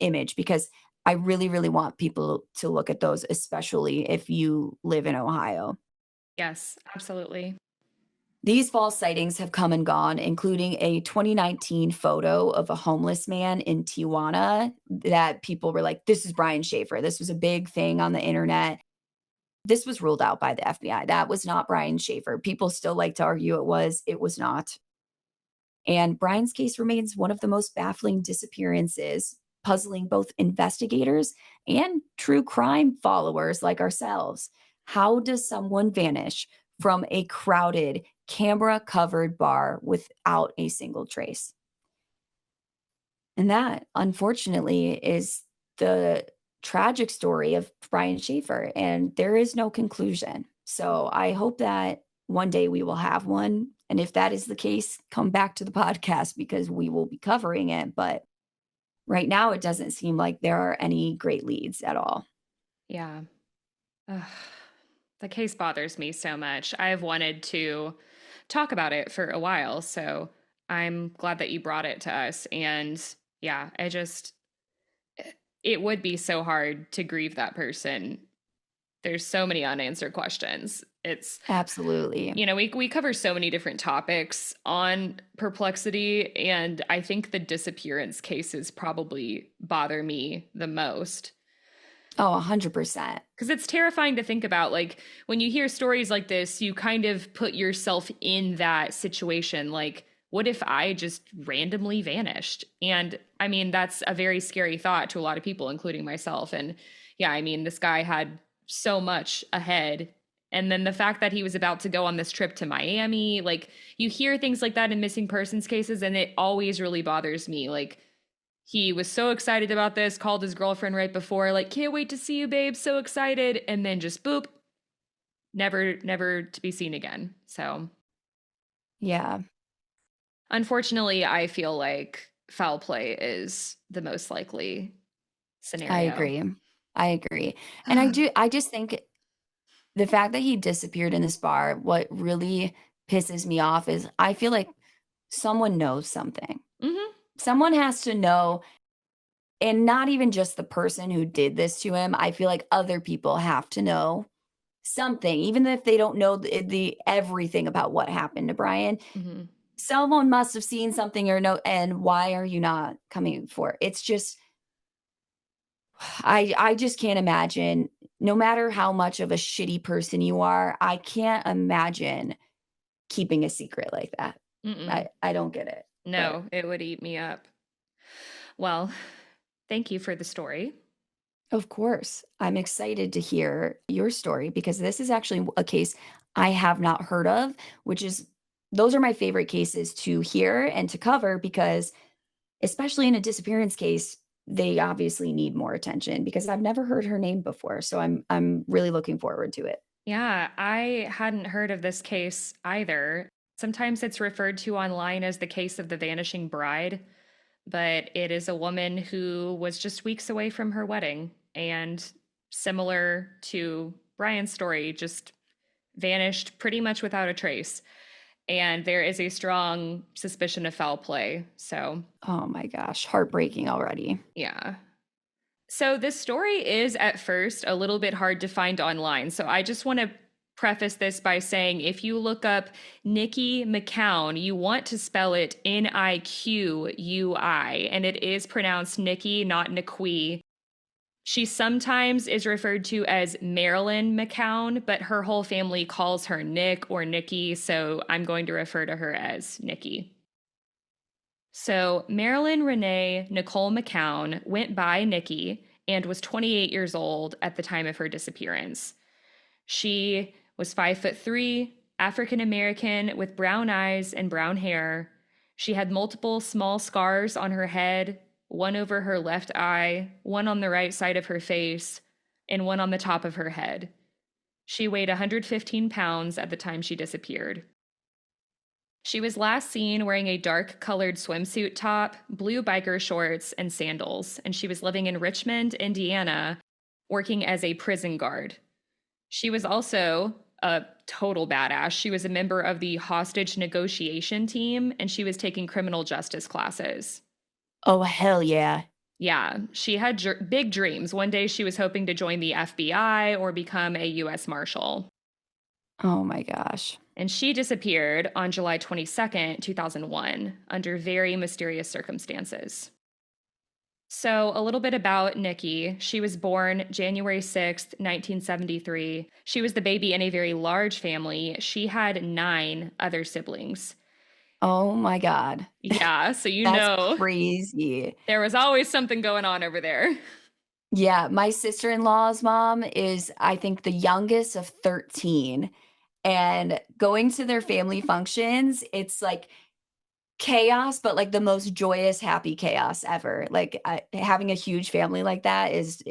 image, because I really, really want people to look at those, especially if you live in Ohio. Yes, absolutely. These false sightings have come and gone, including a 2019 photo of a homeless man in Tijuana that people were like, this is Brian Shaffer. This was a big thing on the internet. This was ruled out by the FBI. That was not Brian Shaffer. People still like to argue it was. It was not. And Brian's case remains one of the most baffling disappearances, puzzling both investigators and true crime followers like ourselves. How does someone vanish from a crowded, camera-covered bar without a single trace? And that, unfortunately, is the tragic story of Brian Shaffer, and there is no conclusion. So I hope that one day we will have one. And if that is the case, come back to the podcast because we will be covering it. But right now, it doesn't seem like there are any great leads at all. Yeah. Ugh. The case bothers me so much. I've wanted to talk about it for a while, so I'm glad that you brought it to us. And yeah, it would be so hard to grieve that person. There's so many unanswered questions. It's absolutely, you know, we cover so many different topics on Perplexity, and I think the disappearance cases probably bother me the most. Oh, 100%. Because it's terrifying to think about. Like, when you hear stories like this, you kind of put yourself in that situation. Like, what if I just randomly vanished? And I mean, that's a very scary thought to a lot of people, including myself. And yeah, I mean, this guy had so much ahead. And then the fact that he was about to go on this trip to Miami, like you hear things like that in missing persons cases, and it always really bothers me. Like he was so excited about this, called his girlfriend right before, like, can't wait to see you, babe, so excited. And then just boop, never to be seen again. So Yeah. unfortunately, I feel like foul play is the most likely I scenario. agree. I agree. And I just think the fact that he disappeared in this bar, what really pisses me off is I feel like someone knows something. Mm-hmm. Someone has to know, and not even just the person who did this to him. I feel like other people have to know something, even if they don't know the everything about what happened to Brian. Mm-hmm. Someone must have seen something or no, and why are you not coming for it? It's just I just can't imagine, no matter how much of a shitty person you are, I can't imagine keeping a secret like that. Mm-mm. I don't get it. No, it would eat me up. Well, thank you for the story. Of course. I'm excited to hear your story because this is actually a case I have not heard of, which is those are my favorite cases to hear and to cover because especially in a disappearance case, they obviously need more attention because I've never heard her name before. So I'm really looking forward to it. Yeah, I hadn't heard of this case either. Sometimes it's referred to online as the case of the vanishing bride, but it is a woman who was just weeks away from her wedding and similar to Brian's story, just vanished pretty much without a trace. And there is a strong suspicion of foul play. So, Oh my gosh, heartbreaking already. yeah. So, this story is at first a little bit hard to find online. So, I just want to preface this by saying if you look up Niqui McCown, you want to spell it Niqui, and it is pronounced Nikki, not Niqui. She sometimes is referred to as Marilyn McCown, but her whole family calls her Nick or Nikki, so I'm going to refer to her as Nikki. So, Marilyn Renee Nicole McCown went by Nikki and was 28 years old at the time of her disappearance. She was 5'3", African American with brown eyes and brown hair. She had multiple small scars on her head, one over her left eye, one on the right side of her face, and one on the top of her head. She weighed 115 pounds at the time she disappeared. She was last seen wearing a dark-colored swimsuit top, blue biker shorts, and sandals, and she was living in Richmond, Indiana, working as a prison guard. She was also a total badass. She was a member of the hostage negotiation team, and she was taking criminal justice classes. Oh, hell yeah. Yeah, she had big dreams. One day she was hoping to join the FBI or become a U.S. Marshal. Oh my gosh. And she disappeared on July 22nd, 2001, under very mysterious circumstances. So, a little bit about Nikki. She was born January 6th, 1973. She was the baby in a very large family. She had 9 other siblings. Oh my God. Yeah, so That's crazy. There was always something going on over there. Yeah, my sister-in-law's mom is, I think, the youngest of 13. And going to their family functions, it's like chaos, but like the most joyous, happy chaos ever. Like having a huge family like that is,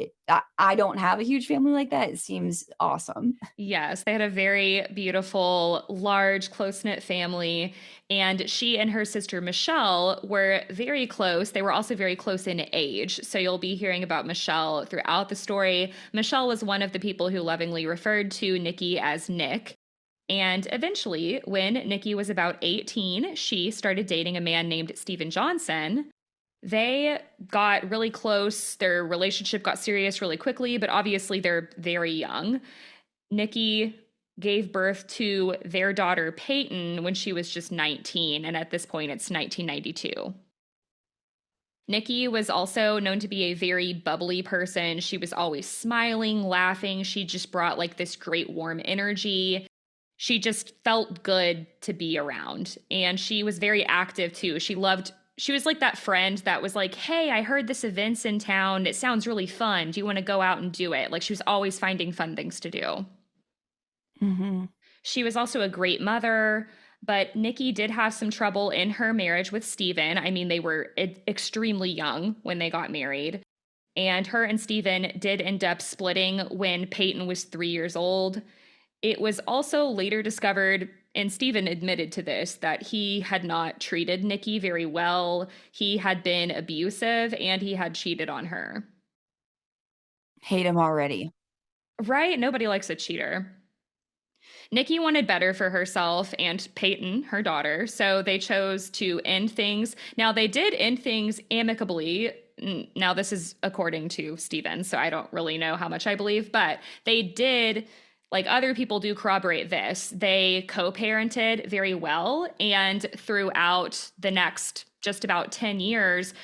I don't have a huge family like that. It seems awesome. Yes, they had a very beautiful, large, close-knit family. And she and her sister Michelle were very close. They were also very close in age. So you'll be hearing about Michelle throughout the story. Michelle was one of the people who lovingly referred to Nikki as Nick. And eventually, when Nikki was about 18, she started dating a man named Stephen Johnson. They got really close. Their relationship got serious really quickly, but obviously they're very young. Nikki gave birth to their daughter Peyton when she was just 19, and at this point it's 1992. Nikki was also known to be a very bubbly person. She was always smiling, laughing. She just brought like this great warm energy. She just felt good to be around. And she was very active too. She loved she was like that friend that was like, hey, I heard this event's in town. It sounds really fun. Do you want to go out and do it? Like she was always finding fun things to do. Mm-hmm. She was also a great mother, but Niqui did have some trouble in her marriage with Stephen. I mean, they were extremely young when they got married. And her and Stephen did end up splitting when Peyton was 3 years old. It was also later discovered, and Stephen admitted to this, that he had not treated Niqui very well. He had been abusive and he had cheated on her. Hate him already. Right? Nobody likes a cheater. Niqui wanted better for herself and Peyton, her daughter, so they chose to end things. Now, they did end things amicably. Now, this is according to Stephen, so I don't really know how much I believe, but they did, like other people do corroborate this, they co-parented very well, and throughout the next just about 10 years,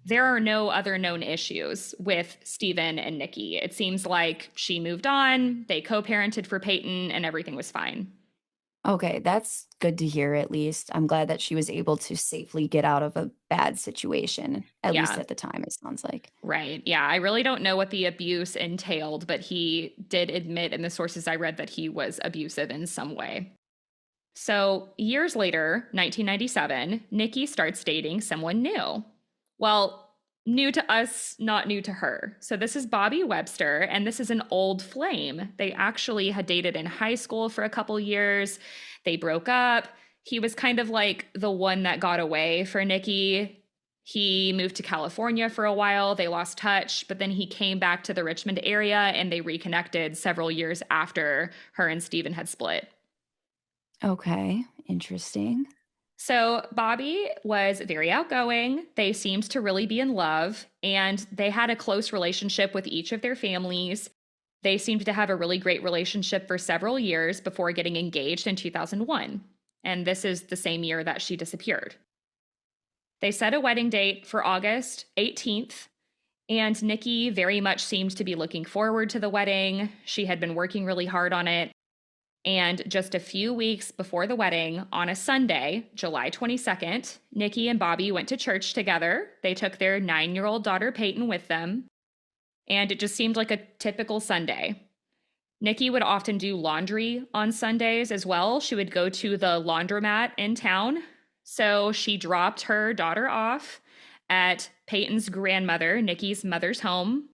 there are no other known issues with Stephen and Niqui. It seems like she moved on, they co-parented for Peyton, and everything was fine. Okay, that's good to hear at least. I'm glad that she was able to safely get out of a bad situation, at least Yeah. at the time, it sounds like. Right. Yeah. I really don't know what the abuse entailed, but he did admit in the sources I read that he was abusive in some way. So years later, 1997, Niqui starts dating someone new. Well, new to us, not new to her. So this is Bobby Webster, and this is an old flame. They actually had dated in high school for a couple years. They broke up. He was kind of like the one that got away for Niqui. He moved to California for a while. They lost touch, but then he came back to the Richmond area and they reconnected several years after her and Stephen had split. Okay, interesting. So Bobby was very outgoing. They seemed to really be in love, and they had a close relationship with each of their families. They seemed to have a really great relationship for several years before getting engaged in 2001. And this is the same year that she disappeared. They set a wedding date for August 18th, and Niqui very much seemed to be looking forward to the wedding. She had been working really hard on it. And just a few weeks before the wedding, on a Sunday, July 22nd, Niqui and Bobby went to church together. They took their 9-year-old daughter, Peyton, with them. And it just seemed like a typical Sunday. Niqui would often do laundry on Sundays as well. She would go to the laundromat in town. So she dropped her daughter off at Peyton's grandmother, Niqui's mother's home.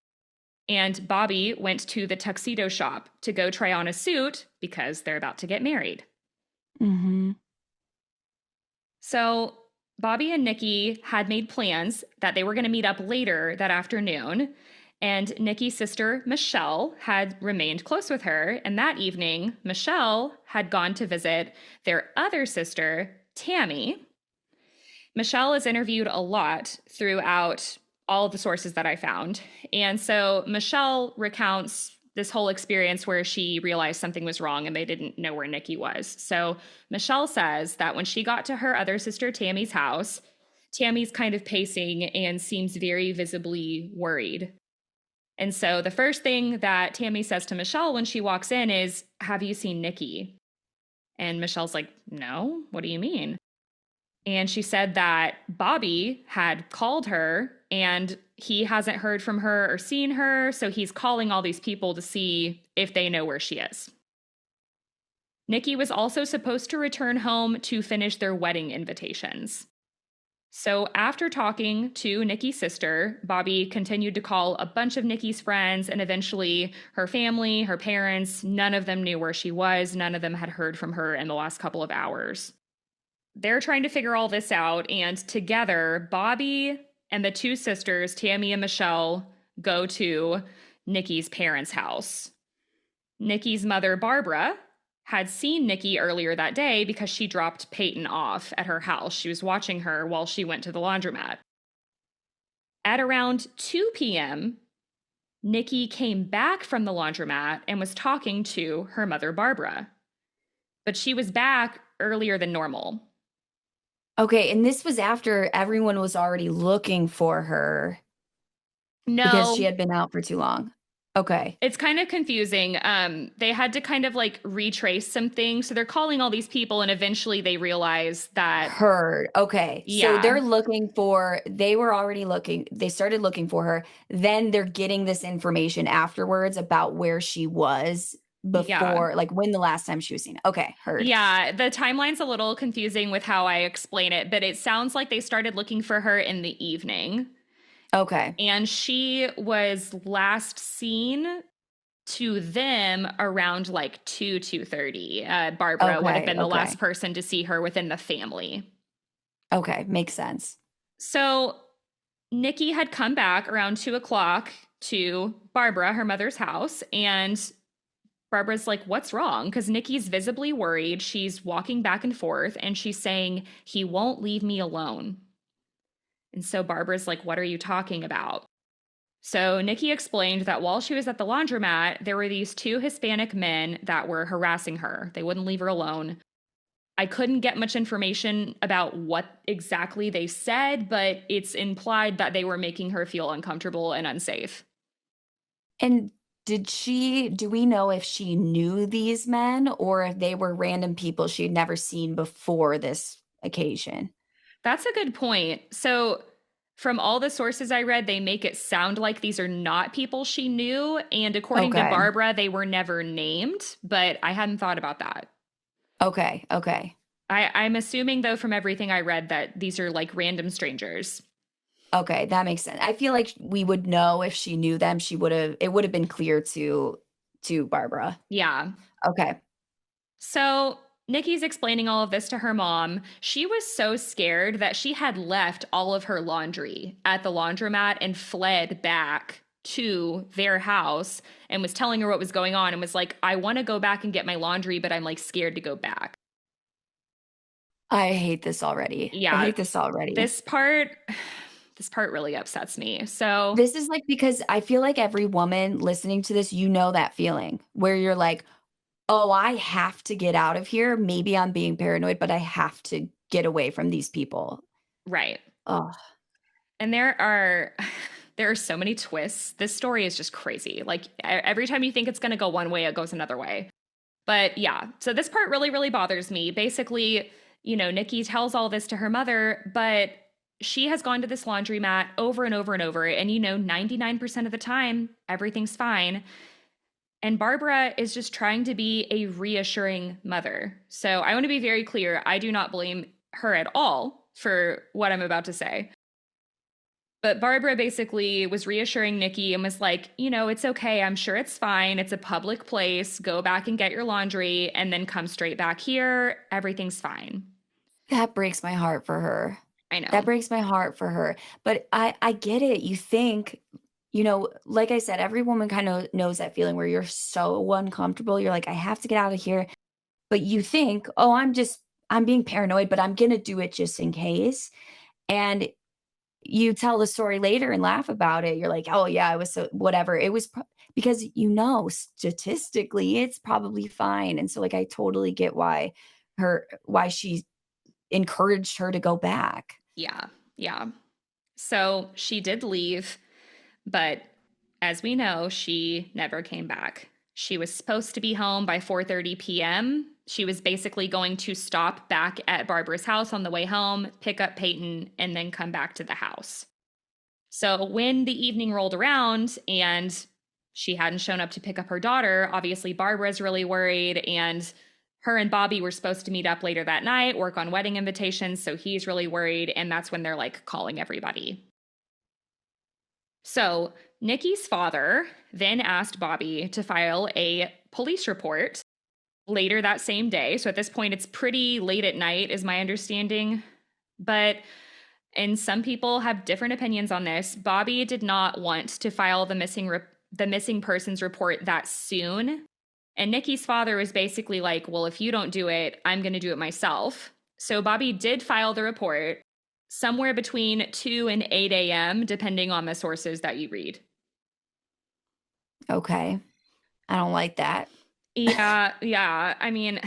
And Bobby went to the tuxedo shop to go try on a suit because they're about to get married. Mm-hmm. So Bobby and Niqui had made plans that they were going to meet up later that afternoon. And Niqui's sister, Michelle, had remained close with her. And that evening, Michelle had gone to visit their other sister, Tammy. Michelle is interviewed a lot throughout all of the sources that I found. And so Michelle recounts this whole experience where she realized something was wrong and they didn't know where Niqui was. So Michelle says that when she got to her other sister Tammy's house, Tammy's kind of pacing and seems very visibly worried. And so the first thing that Tammy says to Michelle when she walks in is, "Have you seen Niqui?" And Michelle's like, "No, what do you mean?" And she said that Bobby had called her and he hasn't heard from her or seen her. So he's calling all these people to see if they know where she is. Niqui was also supposed to return home to finish their wedding invitations. So after talking to Niqui's sister, Bobby continued to call a bunch of Niqui's friends and eventually her family, her parents. None of them knew where she was. None of them had heard from her in the last couple of hours. They're trying to figure all this out, and together, Bobby and the two sisters, Tammy and Michelle, go to Niqui's parents' house. Niqui's mother, Barbara, had seen Niqui earlier that day because she dropped Peyton off at her house. She was watching her while she went to the laundromat. At around 2 p.m., Niqui came back from the laundromat and was talking to her mother, Barbara. But she was back earlier than normal. Okay, and this was after everyone was already looking for her. No. Because she had been out for too long. Okay. It's kind of confusing. They had to kind of like retrace some things. So they're calling all these people, and eventually they realize that, Heard. Okay. So yeah, they were already looking, they started looking for her. Then they're getting this information afterwards about where she was yeah. before, like when the last time she was seen. Okay. Heard. Yeah, the timeline's a little confusing with how I explain it, but it sounds like they started looking for her in the evening. Okay. And she was last seen to them around like 2:30. Barbara would have Okay. been the Okay. last person to see her within the family. Okay. Makes sense. So Niqui had come back around 2 o'clock to Barbara, her mother's house, and Barbara's like, "What's wrong?" Because Nikki's visibly worried. She's walking back and forth, and she's saying, "He won't leave me alone." And so Barbara's like, "What are you talking about?" So Niqui explained that while she was at the laundromat, there were these two Hispanic men that were harassing her. They wouldn't leave her alone. I couldn't get much information about what exactly they said, but it's implied that they were making her feel uncomfortable and unsafe. And do we know if she knew these men or if they were random people she'd never seen before this occasion? That's a good point. So, from all the sources I read, they make it sound like these are not people she knew. And according to Okay. Barbara, they were never named, but I hadn't thought about that. Okay. Okay. I'm assuming, though, from everything I read, that these are like random strangers. Okay, that makes sense. I feel like we would know if she knew them, it would have been clear to Barbara. Yeah. Okay. So Nikki's explaining all of this to her mom. She was so scared that she had left all of her laundry at the laundromat and fled back to their house and was telling her what was going on and was like, "I want to go back and get my laundry, but I'm like scared to go back." I hate this already. I Yeah, hate this already. this part this part really upsets me. So, This is like because I feel like every woman listening to this, you know that feeling where you're like, "Oh, I have to get out of here. Maybe I'm being paranoid, but I have to get away from these people." right. Oh, And there are so many twists. This story is just crazy. Like every time you think it's going to go one way, it goes another way. But yeah, so this part really, really bothers me. Basically, Niqui tells all this to her mother, but she has gone to this laundromat over and over and over. And 99% of the time, everything's fine. And Barbara is just trying to be a reassuring mother. So I want to be very clear. I do not blame her at all for what I'm about to say. But Barbara basically was reassuring Niqui and was like, "It's okay. I'm sure it's fine. It's a public place. Go back and get your laundry and then come straight back here. Everything's fine." that breaks my heart for her. I That know. breaks my heart for her. But I get it. You think, like I said, every woman kind of knows that feeling where you're so uncomfortable. You're like, I have to get out of here. But you think, oh, I'm being paranoid, but I'm going to do it just in case. And you tell the story later and laugh about it. You're like, oh, yeah, it was so whatever. It was because, statistically, it's probably fine. And so, like, I totally get why she encouraged her to go back. Yeah. Yeah. So she did leave, but as we know, she never came back. She was supposed to be home by 4:30 p.m. She was basically going to stop back at Barbara's house on the way home, pick up Peyton, and then come back to the house. So when the evening rolled around and she hadn't shown up to pick up her daughter, obviously Barbara's really worried, and her and Bobby were supposed to meet up later that night, work on wedding invitations, so he's really worried, and that's when they're like calling everybody. So Nikki's father then asked Bobby to file a police report later that same day. So at this point, it's pretty late at night, is my understanding. But and some people have different opinions on this. Bobby did not want to file the missing persons report that soon. And Nikki's father was basically like, "Well, if you don't do it, I'm going to do it myself." So Bobby did file the report somewhere between 2 and 8 a.m., depending on the sources that you read. Okay. I don't like that. Yeah, yeah. I mean,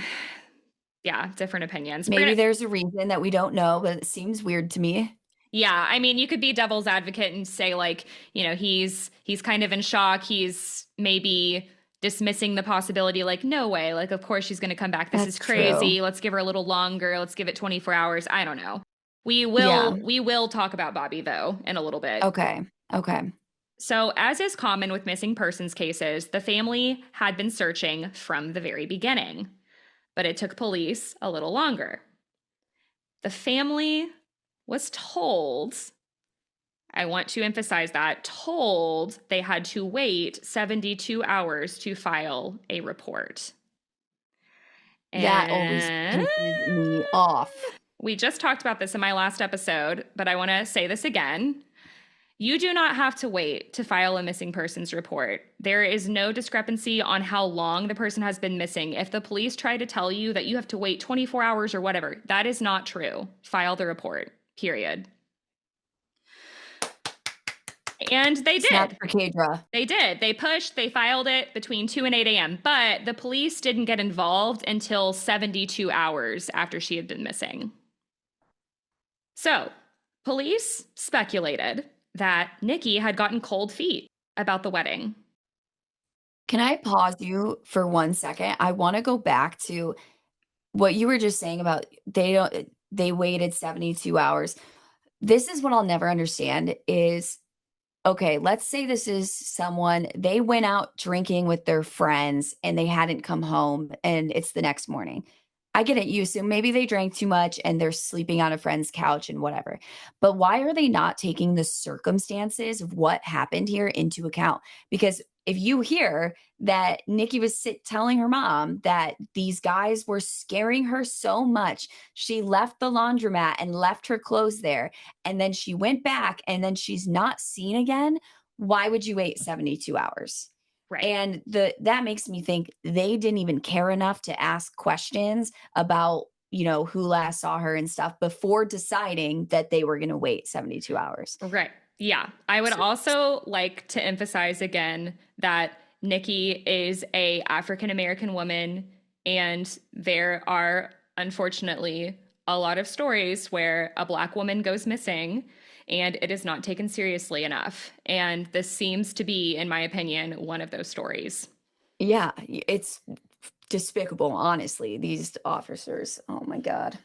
yeah, different opinions. Maybe there's a reason that we don't know, but it seems weird to me. Yeah, I mean, you could be devil's advocate and say like, he's kind of in shock. He's maybe dismissing the possibility like, no way. Like, of course she's going to come back. This is That's true. crazy. Let's give her a little longer. Let's give it 24 hours. I don't know. We Yeah. will talk about Bobby though in a little bit. Okay. Okay. So, as is common with missing persons cases, the family had been searching from the very beginning, but it took police a little longer. The family was told, I want to emphasize that, told they had to wait 72 hours to file a report. That always And pisses me off. we just talked about this in my last episode, but I want to say this again. You do not have to wait to file a missing persons report. There is no discrepancy on how long the person has been missing. If the police try to tell you that you have to wait 24 hours or whatever, that is not true. File the report, period. And they did. Snap for Kadra. They did. They pushed, they filed it between 2 and 8 a.m., but the police didn't get involved until 72 hours after she had been missing. So, police speculated that Niqui had gotten cold feet about the wedding. Can I pause you for 1 second? I want to go back to what you were just saying about they waited 72 hours. This is what I'll never understand is, okay, let's say this is someone, they went out drinking with their friends and they hadn't come home and it's the next morning. I get it. You assume maybe they drank too much and they're sleeping on a friend's couch and whatever. But why are they not taking the circumstances of what happened here into account? Because if you hear that Niqui was telling her mom that these guys were scaring her so much, she left the laundromat and left her clothes there, and then she went back and then she's not seen again, why would you wait 72 hours? Right. And that makes me think they didn't even care enough to ask questions about, who last saw her and stuff before deciding that they were going to wait 72 hours. Right. Yeah. I would also like to emphasize again that Niqui is a African-American woman, and there are unfortunately a lot of stories where a Black woman goes missing and it is not taken seriously enough. And this seems to be, in my opinion, one of those stories. Yeah, it's despicable, honestly, these officers. Oh my God.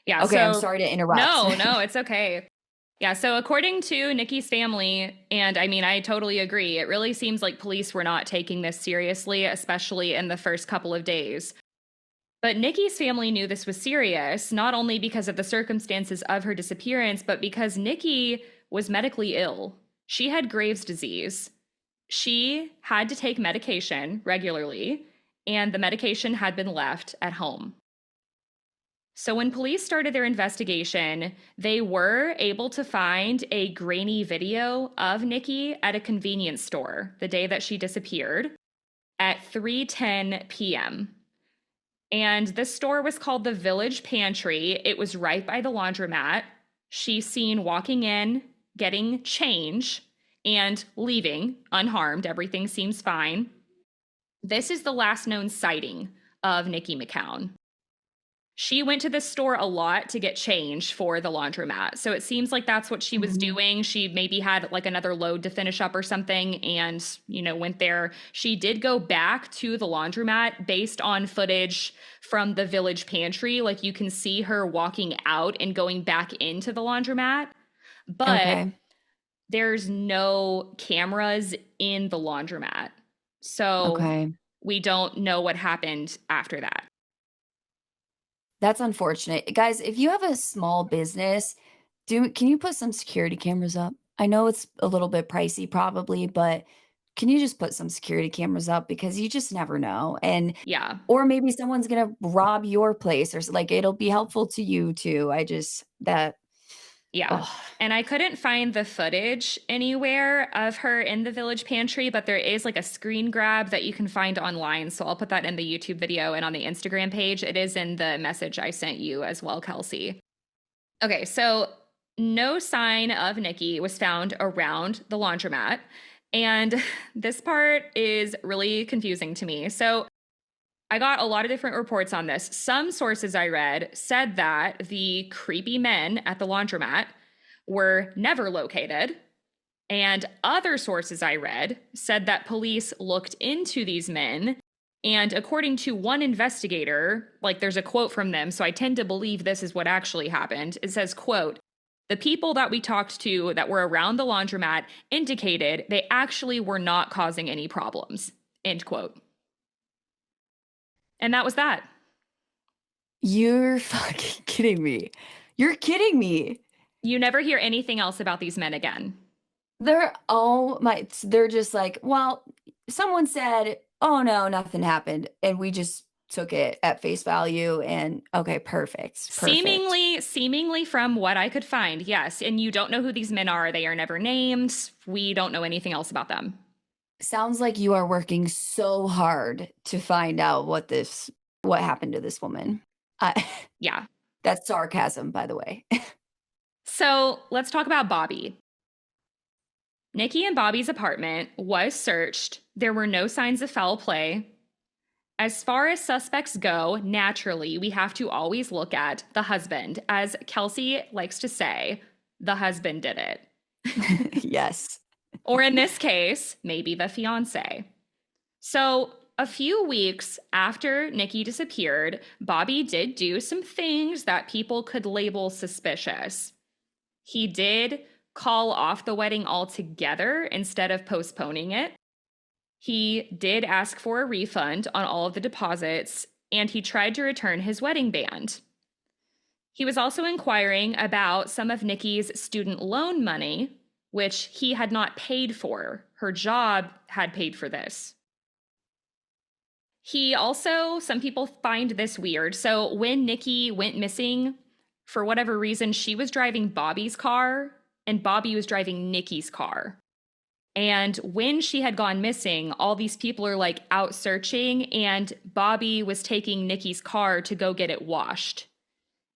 Yeah. Okay, I'm sorry to interrupt. No, it's okay. Yeah, so according to Niqui's family, and I mean, I totally agree, it really seems like police were not taking this seriously, especially in the first couple of days. But Niqui's family knew this was serious, not only because of the circumstances of her disappearance, but because Niqui was medically ill. She had Graves' disease. She had to take medication regularly, and the medication had been left at home. So when police started their investigation, they were able to find a grainy video of Niqui at a convenience store the day that she disappeared at 3:10 p.m. And this store was called the Village Pantry. It was right by the laundromat. She's seen walking in, getting change, and leaving unharmed. Everything seems fine. This is the last known sighting of Niqui McCown. She went to this store a lot to get change for the laundromat. So it seems like that's what she was doing. She maybe had like another load to finish up or something and, went there. She did go back to the laundromat based on footage from the Village Pantry. Like you can see her walking out and going back into the laundromat. But there's no cameras in the laundromat. So we don't know what happened after that. That's unfortunate. Guys, if you have a small business, can you put some security cameras up? I know it's a little bit pricey probably, but can you just put some security cameras up, because you just never know. And yeah, or maybe someone's going to rob your place, or like it'll be helpful to you too. Yeah. And I couldn't find the footage anywhere of her in the Village Pantry, but there is like a screen grab that you can find online. So I'll put that in the YouTube video and on the Instagram page. It is in the message I sent you as well, Kelsey. Okay, so no sign of Niqui was found around the laundromat. And this part is really confusing to me. So I got a lot of different reports on this. Some sources I read said that the creepy men at the laundromat were never located. And other sources I read said that police looked into these men. And according to one investigator, like there's a quote from them, so I tend to believe this is what actually happened. It says, quote, "The people that we talked to that were around the laundromat indicated they actually were not causing any problems," end quote. And that was that. You're fucking kidding me. You're kidding me. You never hear anything else about these men again. They're just like, well, someone said, oh no, nothing happened. And we just took it at face value and okay, perfect. Seemingly from what I could find, yes. And you don't know who these men are. They are never named. We don't know anything else about them. Sounds like you are working so hard to find out what happened to this woman. Yeah. That's sarcasm, by the way. So let's talk about Bobby. Niqui and Bobby's apartment was searched. There were no signs of foul play. As far as suspects go, naturally, we have to always look at the husband. As Kelsey likes to say, the husband did it. Yes. Or in this case, maybe the fiance. So a few weeks after Niqui disappeared, Bobby did do some things that people could label suspicious. He did call off the wedding altogether instead of postponing it. He did ask for a refund on all of the deposits, and he tried to return his wedding band. He was also inquiring about some of Niqui's student loan money, which he had not paid for. Her job had paid for this. He also, some people find this weird. So when Niqui went missing, for whatever reason, she was driving Bobby's car and Bobby was driving Niqui's car. And when she had gone missing, all these people are like out searching, and Bobby was taking Niqui's car to go get it washed.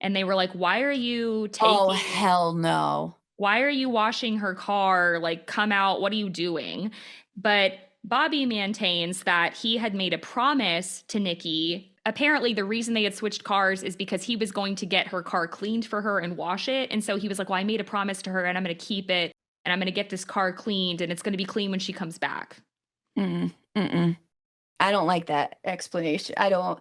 And they were like, why are you taking... Oh, hell no. Why are you washing her car? Like, come out. What are you doing? But Bobby maintains that he had made a promise to Niqui. Apparently, the reason they had switched cars is because he was going to get her car cleaned for her and wash it. And so he was like, well, I made a promise to her and I'm going to keep it. And I'm going to get this car cleaned and it's going to be clean when she comes back. I don't like that explanation. If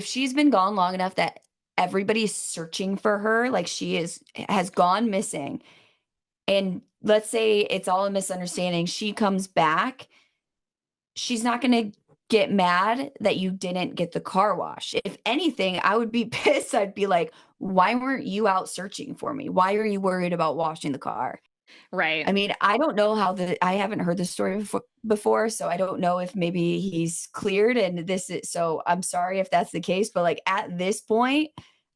she's been gone long enough that everybody's searching for her, like has gone missing, and let's say it's all a misunderstanding, she comes back, she's not going to get mad that you didn't get the car wash. If anything, I would be pissed. I'd be like, why weren't you out searching for me? Why are you worried about washing the car? Right. I mean, I don't know I haven't heard this story before, so I don't know if maybe he's cleared and so I'm sorry if that's the case, but like at this point,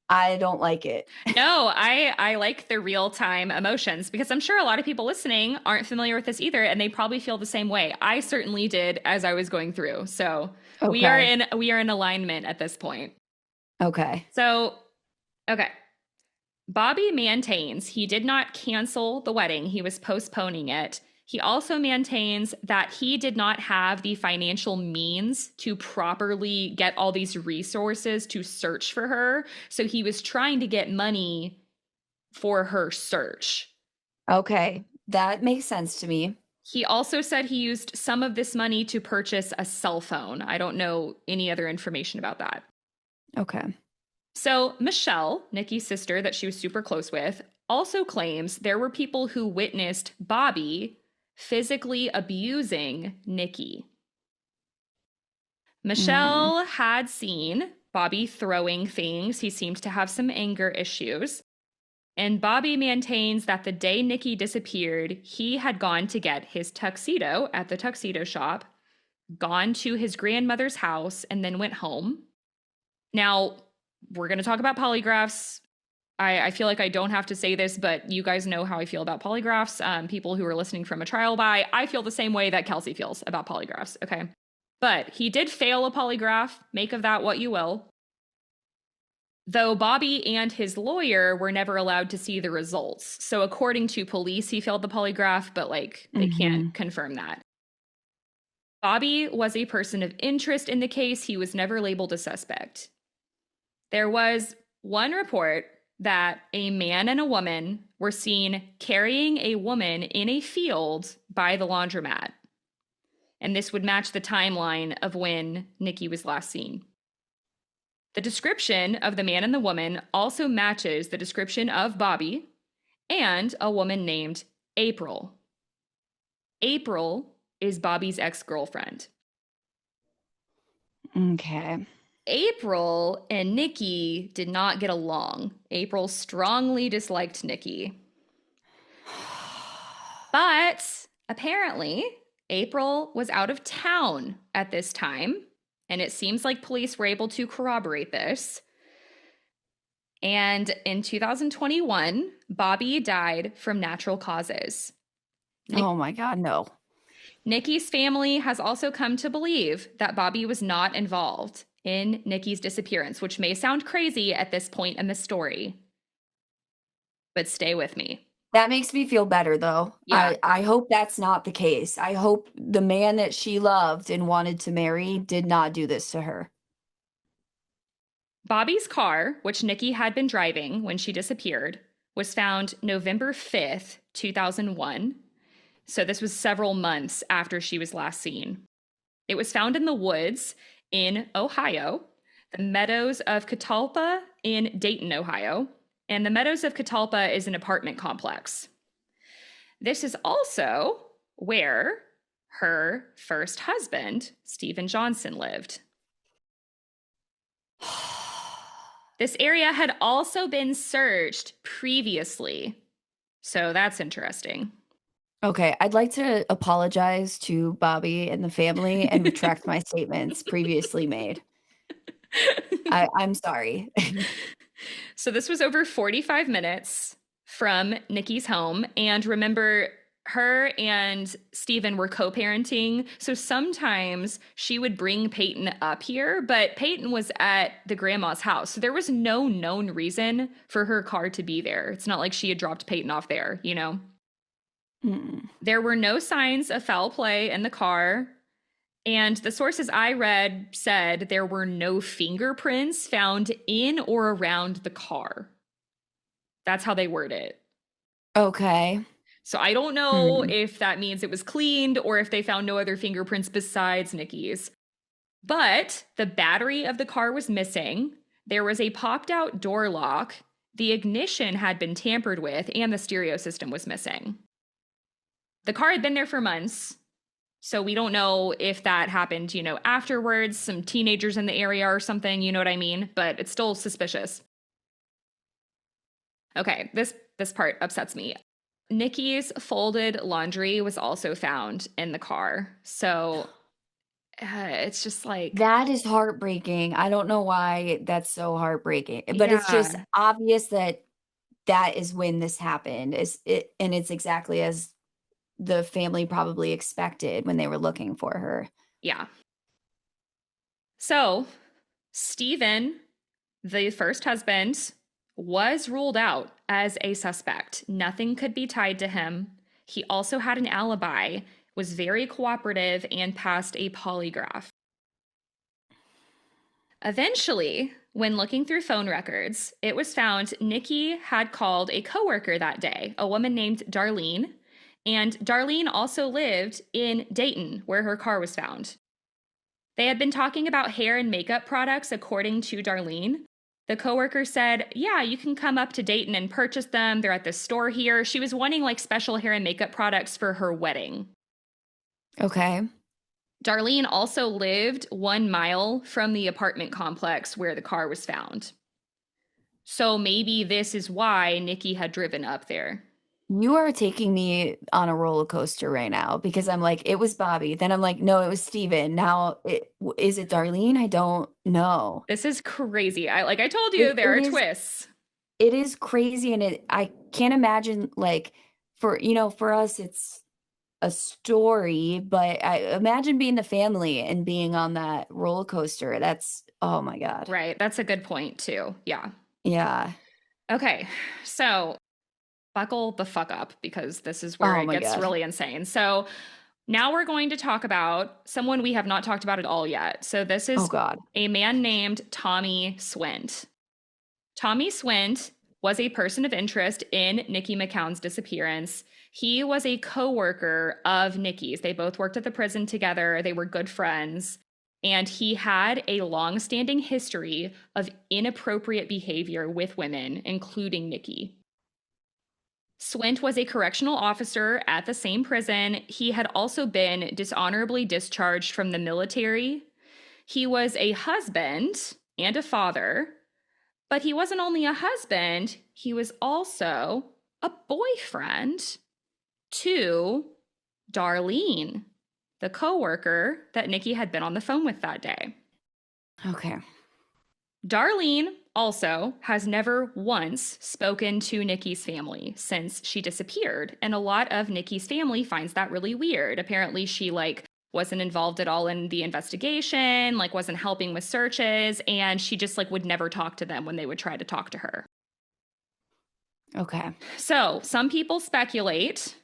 I don't like it. No, I like the real-time emotions because I'm sure a lot of people listening aren't familiar with this either, and they probably feel the same way. I certainly did as I was going through. So okay. we are in alignment at this point. Okay. So, okay. Bobby maintains he did not cancel the wedding. He was postponing it. He also maintains that he did not have the financial means to properly get all these resources to search for her. So he was trying to get money for her search. Okay, that makes sense to me. He also said he used some of this money to purchase a cell phone. I don't know any other information about that. Okay. So Michelle, Niqui's sister that she was super close with, also claims there were people who witnessed Bobby physically abusing Niqui. Michelle had seen Bobby throwing things. He seemed to have some anger issues. And Bobby maintains that the day Niqui disappeared, he had gone to get his tuxedo at the tuxedo shop, gone to his grandmother's house, and then went home. Now, we're going to talk about polygraphs. I feel like I don't have to say this, but you guys know how I feel about polygraphs. People who are listening from a trial by, I feel the same way that Kelsey feels about polygraphs, okay? But he did fail a polygraph. Make of that what you will. Though Bobby and his lawyer were never allowed to see the results. So according to police, he failed the polygraph, but they can't confirm that. Bobby was a person of interest in the case. He was never labeled a suspect. There was one report that a man and a woman were seen carrying a woman in a field by the laundromat. And this would match the timeline of when Niqui was last seen. The description of the man and the woman also matches the description of Bobby and a woman named April. April is Bobby's ex-girlfriend. Okay. April and Niqui did not get along. April strongly disliked Niqui. But apparently, April was out of town at this time, and it seems like police were able to corroborate this. And in 2021, Bobby died from natural causes. Oh my God, no. Niqui's family has also come to believe that Bobby was not involved in Niqui's disappearance, which may sound crazy at this point in the story. But stay with me. That makes me feel better, though. Yeah. I hope that's not the case. I hope the man that she loved and wanted to marry did not do this to her. Bobby's car, which Niqui had been driving when she disappeared, was found November 5th, 2001. So this was several months after she was last seen. It was found in the woods in Ohio, the Meadows of Catalpa in Dayton, Ohio. And the Meadows of Catalpa is an apartment complex. This is also where her first husband, Stephen Johnson, lived. This area had also been searched previously. So that's interesting. Okay, I'd like to apologize to Bobby and the family and retract my statements previously made. I'm sorry. So this was over 45 minutes from Niqui's home. And remember, her and Stephen were co-parenting. So sometimes she would bring Peyton up here, but Peyton was at the grandma's house. So there was no known reason for her car to be there. It's not like she had dropped Peyton off there, you know? There were no signs of foul play in the car. And the sources I read said there were no fingerprints found in or around the car. That's how they word it. Okay. So I don't know if that means it was cleaned or if they found no other fingerprints besides Niqui's. But the battery of the car was missing. There was a popped out door lock. The ignition had been tampered with and the stereo system was missing. The car had been there for months. So we don't know if that happened, you know, afterwards, some teenagers in the area or something, you know what I mean? But it's still suspicious. Okay, this part upsets me. Niqui's folded laundry was also found in the car. So it's just like... That is heartbreaking. I don't know why that's so heartbreaking. But it's just obvious that is when this happened. And it's exactly as the family probably expected when they were looking for her. Yeah. So, Stephen, the first husband, was ruled out as a suspect. Nothing could be tied to him. He also had an alibi, was very cooperative, and passed a polygraph. Eventually, when looking through phone records, it was found Niqui had called a coworker that day, a woman named Darlene. And Darlene also lived in Dayton, where her car was found. They had been talking about hair and makeup products, according to Darlene. The coworker said, yeah, you can come up to Dayton and purchase them. They're at the store here. She was wanting like special hair and makeup products for her wedding. Okay. Darlene also lived 1 mile from the apartment complex where the car was found. So maybe this is why Niqui had driven up there. You are taking me on a roller coaster right now because I'm like, it was Bobby. Then I'm like, no, it was Steven. Now, is it Darlene? I don't know. This is crazy. I told you, there are twists. It is crazy. And I can't imagine, like, for us, it's a story. But I imagine being the family and being on that roller coaster. That's, oh my God. Right. That's a good point, too. Yeah. Yeah. Okay. So... buckle the fuck up because this is where it gets really insane. So now we're going to talk about someone we have not talked about at all yet. So this is a man named Tommy Swint. Tommy Swint was a person of interest in Niqui McCown's disappearance. He was a co-worker of Niqi's. They both worked at the prison together. They were good friends. And he had a long-standing history of inappropriate behavior with women, including Niqui. Swint was a correctional officer at the same prison. He had also been dishonorably discharged from the military. He was a husband and a father, but he wasn't only a husband, he was also a boyfriend to Darlene, the coworker that Niqui had been on the phone with that day. Okay. Darlene also has never once spoken to Niqi's family since she disappeared. And a lot of Niqi's family finds that really weird. Apparently she wasn't involved at all in the investigation, wasn't helping with searches, and she just would never talk to them when they would try to talk to her. Okay. So some people speculate,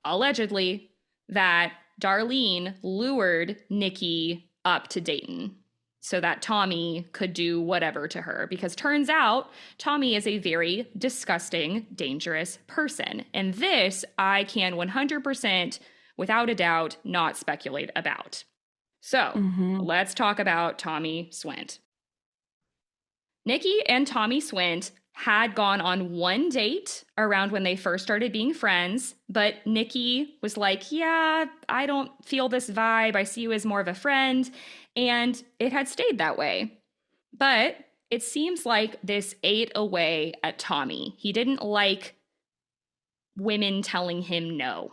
allegedly, that Darlene lured Niqui up to Dayton so that Tommy could do whatever to her, because turns out Tommy is a very disgusting, dangerous person. And this I can 100%, without a doubt, not speculate about. So let's talk about Tommy Swint. Niqui and Tommy Swint had gone on one date around when they first started being friends, but Niqui was like, yeah, I don't feel this vibe. I see you as more of a friend. And it had stayed that way. But it seems like this ate away at Tommy. He didn't like women telling him no.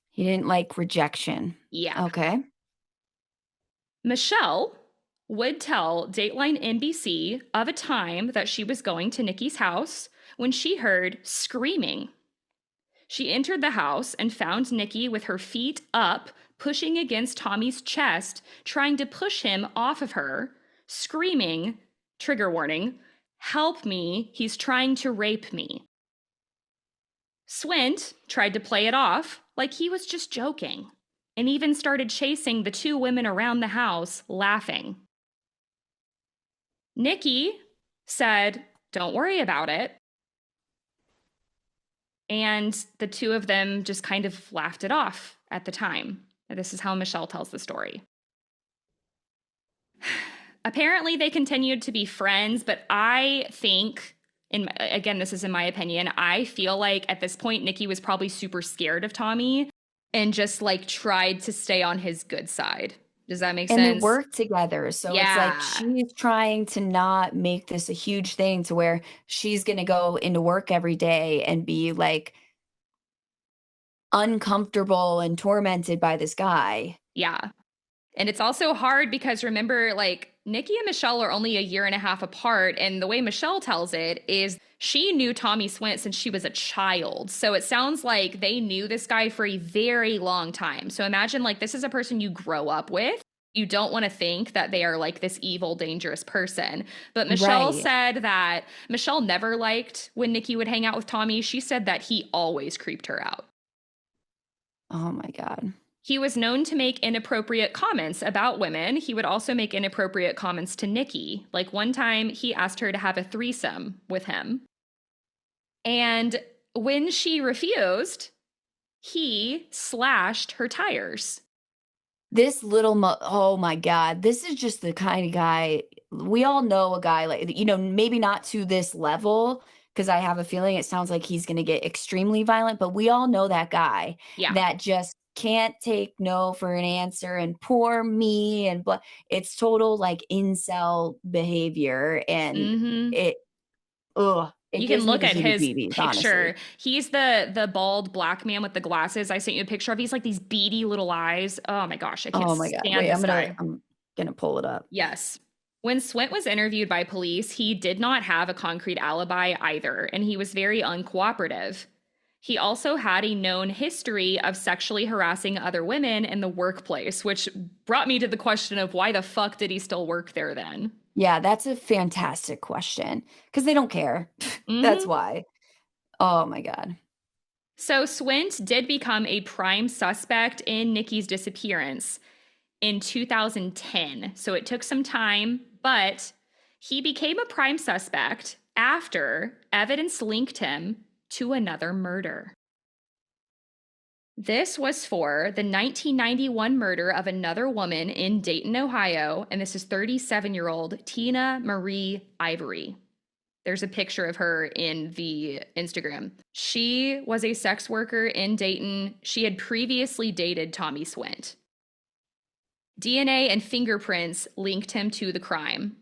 He didn't like rejection. Yeah. Okay. Michelle would tell Dateline NBC of a time that she was going to Niqi's house when she heard screaming. She entered the house and found Niqui with her feet up, pushing against Tommy's chest, trying to push him off of her, screaming, trigger warning, "Help me, he's trying to rape me." Swint tried to play it off like he was just joking, and even started chasing the two women around the house, laughing. Niqui said, "Don't worry about it." And the two of them just kind of laughed it off at the time. This is how Michelle tells the story. Apparently, they continued to be friends, but I think, again, this is in my opinion, I feel like at this point, Niqui was probably super scared of Tommy and just tried to stay on his good side. Does that make sense? And they work together. So it's like she's trying to not make this a huge thing to where she's going to go into work every day and be uncomfortable and tormented by this guy. Yeah. And it's also hard because remember, Niqui and Michelle are only a year and a half apart. And the way Michelle tells it is she knew Tommy Swint since she was a child. So it sounds like they knew this guy for a very long time. So imagine this is a person you grow up with. You don't want to think that they are this evil, dangerous person. But Michelle said that Michelle never liked when Niqui would hang out with Tommy. She said that he always creeped her out. Oh my God. He was known to make inappropriate comments about women. He would also make inappropriate comments to Niqui. One time he asked her to have a threesome with him. And when she refused, he slashed her tires. This little, oh my God, this is just the kind of guy, we all know a guy maybe not to this level, because I have a feeling it sounds like he's going to get extremely violent, but we all know that guy that just can't take no for an answer and poor me and it's total incel behavior. And it you can look at his BBs, picture. Honestly. He's the bald black man with the glasses. I sent you a picture of. He's these beady little eyes. Oh my gosh, I can't stand this guy. I'm gonna pull it up. Yes. When Swint was interviewed by police, he did not have a concrete alibi either, and he was very uncooperative. He also had a known history of sexually harassing other women in the workplace, which brought me to the question of why the fuck did he still work there then? Yeah, that's a fantastic question, because they don't care. That's why. Oh my God. So Swint did become a prime suspect in Niqi's disappearance in 2010. So it took some time, but he became a prime suspect after evidence linked him to another murder. This was for the 1991 murder of another woman in Dayton, Ohio, and this is 37-year-old Tina Marie Ivory. There's a picture of her in the Instagram. She was a sex worker in Dayton. She had previously dated Tommy Swint. DNA and fingerprints linked him to the crime.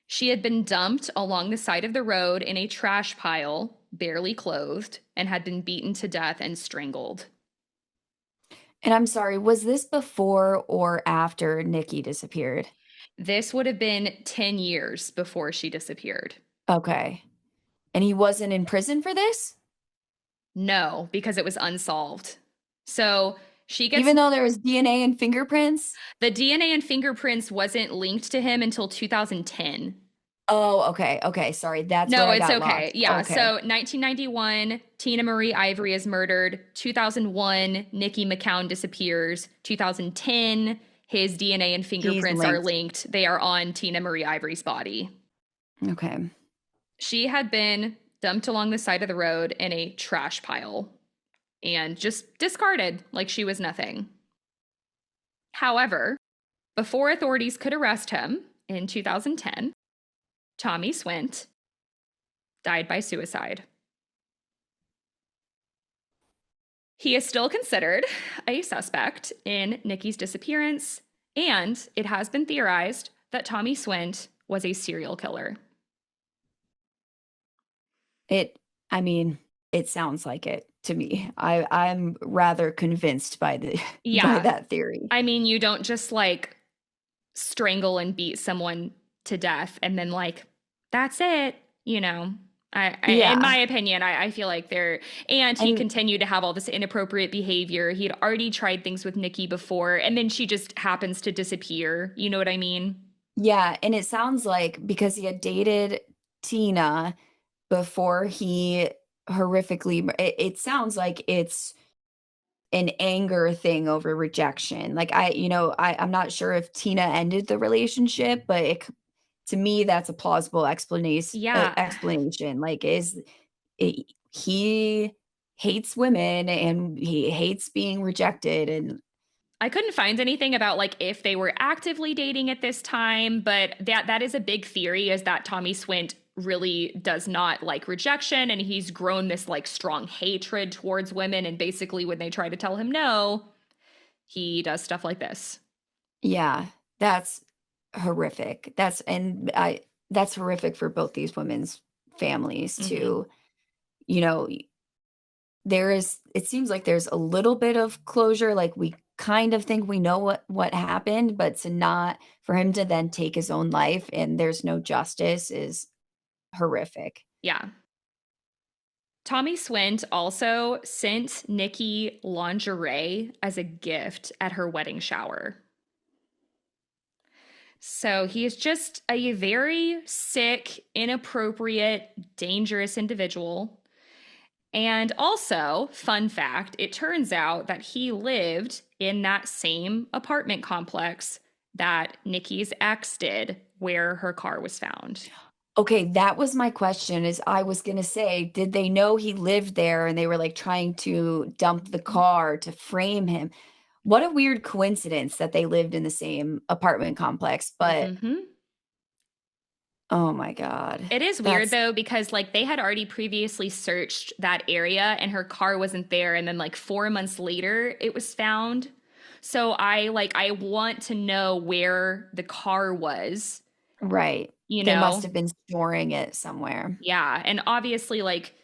She had been dumped along the side of the road in a trash pile, barely clothed, and had been beaten to death and strangled. And I'm sorry, was this before or after Niqui disappeared? This would have been 10 years before she disappeared. Okay. And he wasn't in prison for this? No, because it was unsolved. So she gets... Even though there was DNA and fingerprints? The DNA and fingerprints wasn't linked to him until 2010. Oh, okay. Okay. Sorry. That's where I got No, it's okay. lost. Yeah. Okay. So 1991, Tina Marie Ivory is murdered. 2001, Niqui McCown disappears. 2010, his DNA and fingerprints are linked. They are on Tina Marie Ivory's body. Okay. She had been dumped along the side of the road in a trash pile and just discarded like she was nothing. However, before authorities could arrest him in 2010, Tommy Swint died by suicide. He is still considered a suspect in Niqui's disappearance, and it has been theorized that Tommy Swint was a serial killer. It sounds like it to me. I'm rather convinced by by that theory. I mean, you don't just like strangle and beat someone to death and then like, that's it, you know. In my opinion, I feel like he continued to have all this inappropriate behavior. He had already tried things with Niqui before, and then she just happens to disappear. You know what I mean? Yeah, and it sounds like because he had dated Tina before he horrifically, it sounds like it's an anger thing over rejection. Like I'm not sure if Tina ended the relationship, but to me, that's a plausible explanation. Yeah. Explanation. Like, he hates women and he hates being rejected. And I couldn't find anything about like if they were actively dating at this time, but that is a big theory, is that Tommy Swint really does not like rejection, and he's grown this like strong hatred towards women. And basically, when they try to tell him no, he does stuff like this. Yeah, that's horrific. That's horrific for both these women's families too. You know, it seems like there's a little bit of closure. Like we kind of think we know what happened, but for him to then take his own life and there's no justice is horrific. Yeah. Tommy Swint also sent Niqui lingerie as a gift at her wedding shower. So he is just a very sick, inappropriate, dangerous individual. And also, fun fact, it turns out that he lived in that same apartment complex that Niqui's ex did, where her car was found. Okay, that was my question. Is I was going to say, did they know he lived there and they were like trying to dump the car to frame him? What a weird coincidence that they lived in the same apartment complex, but oh my God. It is weird though, because like they had already previously searched that area and her car wasn't there. And then like 4 months later it was found. So I want to know where the car was. Right. They must have been storing it somewhere. Yeah. And obviously like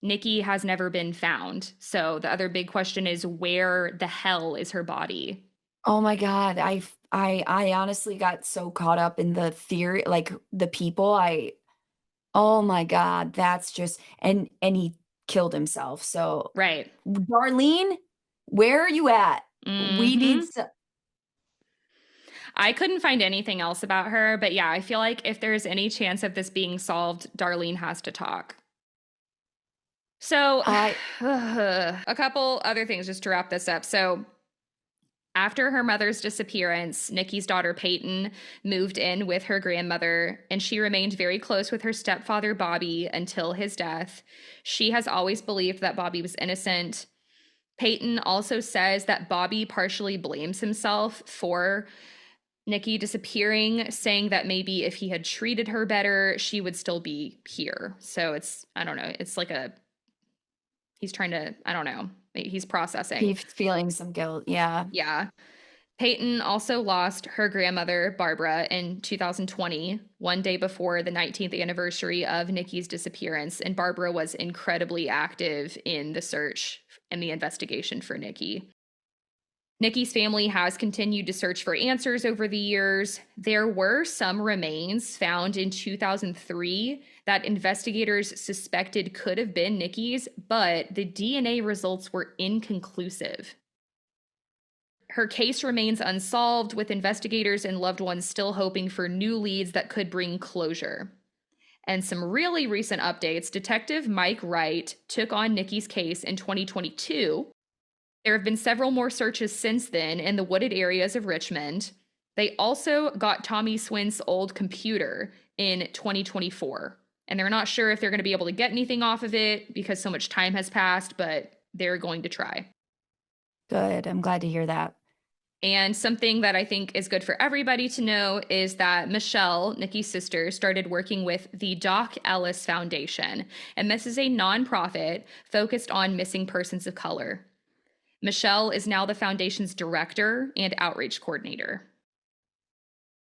Niqui has never been found. So the other big question is, where the hell is her body? Oh my God. I honestly got so caught up in the theory, like the people. Oh my God, that's just, and he killed himself. So right. Darlene, where are you at? We need I couldn't find anything else about her, but yeah, I feel like if there's any chance of this being solved, Darlene has to talk. So a couple other things just to wrap this up. So After her mother's disappearance, Niqui's daughter Peyton moved in with her grandmother, and she remained very close with her stepfather Bobby until his death. She has always believed that Bobby was innocent. Peyton also says that Bobby partially blames himself for Niqui disappearing, saying that maybe if he had treated her better, she would still be here. So it's, I don't know, it's like he's trying to, I don't know, he's processing. He's feeling some guilt. Yeah. Yeah. Peyton also lost her grandmother, Barbara, in 2020, one day before the 19th anniversary of Niqui's disappearance. And Barbara was incredibly active in the search and the investigation for Niqui. Niqui's family has continued to search for answers over the years. There were some remains found in 2003 that investigators suspected could have been Niqui's, but the DNA results were inconclusive. Her case remains unsolved, with investigators and loved ones still hoping for new leads that could bring closure. And some really recent updates: Detective Mike Wright took on Niqui's case in 2022. There have been several more searches since then in the wooded areas of Richmond. They also got Tommy Swint's old computer in 2024. And they're not sure if they're going to be able to get anything off of it because so much time has passed, but they're going to try. Good. I'm glad to hear that. And something that I think is good for everybody to know is that Michelle, Niqui's sister, started working with the Doc Ellis Foundation. And this is a nonprofit focused on missing persons of color. Michelle is now the foundation's director and outreach coordinator.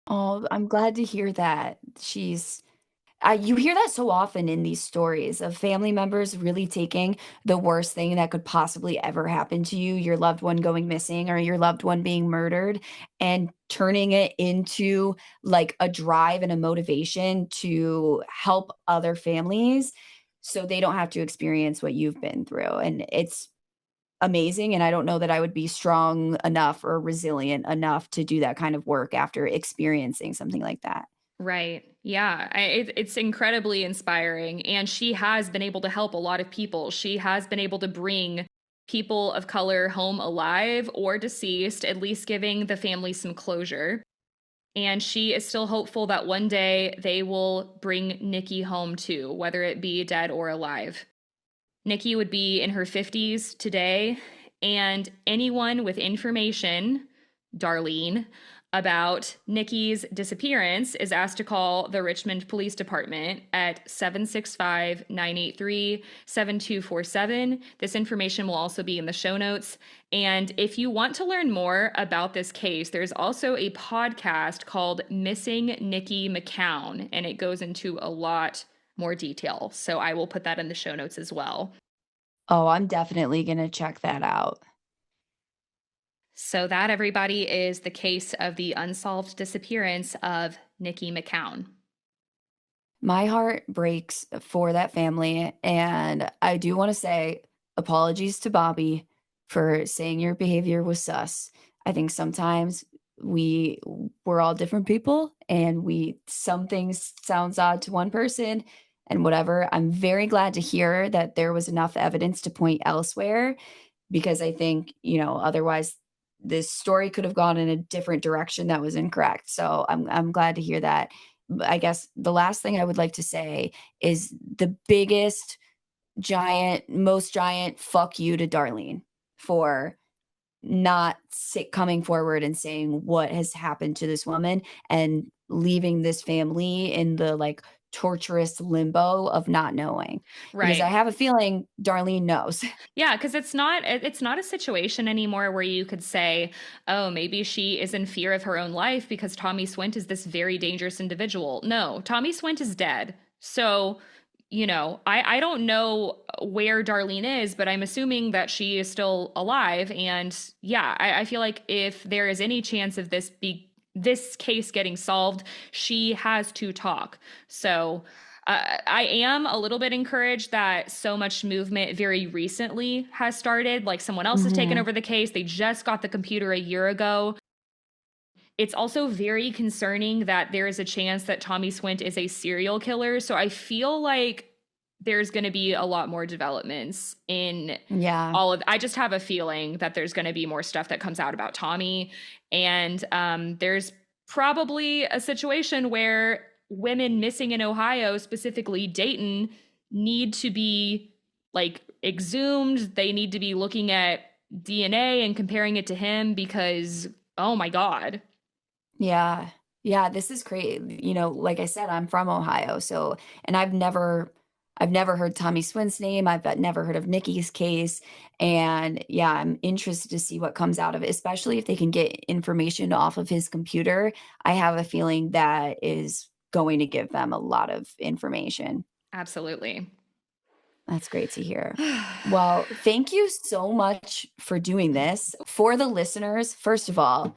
Oh, I'm glad to hear that. You hear that so often in these stories of family members really taking the worst thing that could possibly ever happen to you, your loved one going missing or your loved one being murdered, and turning it into like a drive and a motivation to help other families so they don't have to experience what you've been through. And it's amazing, and I don't know that I would be strong enough or resilient enough to do that kind of work after experiencing something like that. Right. Yeah. It's incredibly inspiring. And she has been able to help a lot of people. She has been able to bring people of color home alive or deceased, at least giving the family some closure. And she is still hopeful that one day they will bring Niqui home too, whether it be dead or alive. Niqui would be in her 50s today, and anyone with information, Darlene, about Niqui's disappearance is asked to call the Richmond Police Department at 765-983-7247. This information will also be in the show notes. And if you want to learn more about this case, there's also a podcast called Missing Niqui McCown, and it goes into a lot more detail. So I will put that in the show notes as well. Oh, I'm definitely going to check that out. So that, everybody, is the case of the unsolved disappearance of Niqui McCown. My heart breaks for that family, and I do want to say apologies to Bobby for saying your behavior was sus. I think sometimes we're all different people, and some things sounds odd to one person and whatever. I'm very glad to hear that there was enough evidence to point elsewhere, because I think, otherwise this story could have gone in a different direction that was incorrect. So I'm glad to hear that. I guess the last thing I would like to say is the most giant fuck you to Darlene for not coming forward and saying what has happened to this woman and leaving this family in the torturous limbo of not knowing. Right. Because I have a feeling Darlene knows. Yeah, because it's not a situation anymore where you could say, oh, maybe she is in fear of her own life because Tommy Swint is this very dangerous individual. No, Tommy Swint is dead. So, I don't know where Darlene is, but I'm assuming that she is still alive. And yeah, I feel like if there is any chance of this case getting solved, she has to talk. So I am a little bit encouraged that so much movement very recently has started. Like, someone else has taken over the case. They just got the computer a year ago. It's also very concerning that there is a chance that Tommy Swint is a serial killer. So I feel like there's going to be a lot more developments in Yeah. all of. I just have a feeling that there's going to be more stuff that comes out about Tommy, and there's probably a situation where women missing in Ohio, specifically Dayton, need to be like exhumed. They need to be looking at DNA and comparing it to him because, oh my God. Yeah. Yeah, this is great. You know, like I said, I'm from Ohio, so and I've never heard Tommy Swin's name. I've never heard of Nikki's case. And yeah, I'm interested to see what comes out of it, especially if they can get information off of his computer. I have a feeling that is going to give them a lot of information. Absolutely. That's great to hear. Well, thank you so much for doing this. For the listeners, first of all,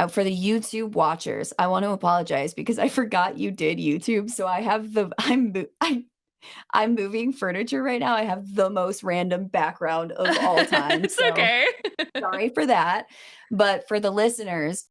for the YouTube watchers, I want to apologize because I forgot you did YouTube. So I have I'm moving furniture right now. I have the most random background of all time. It's So okay. sorry for that. But for the listeners,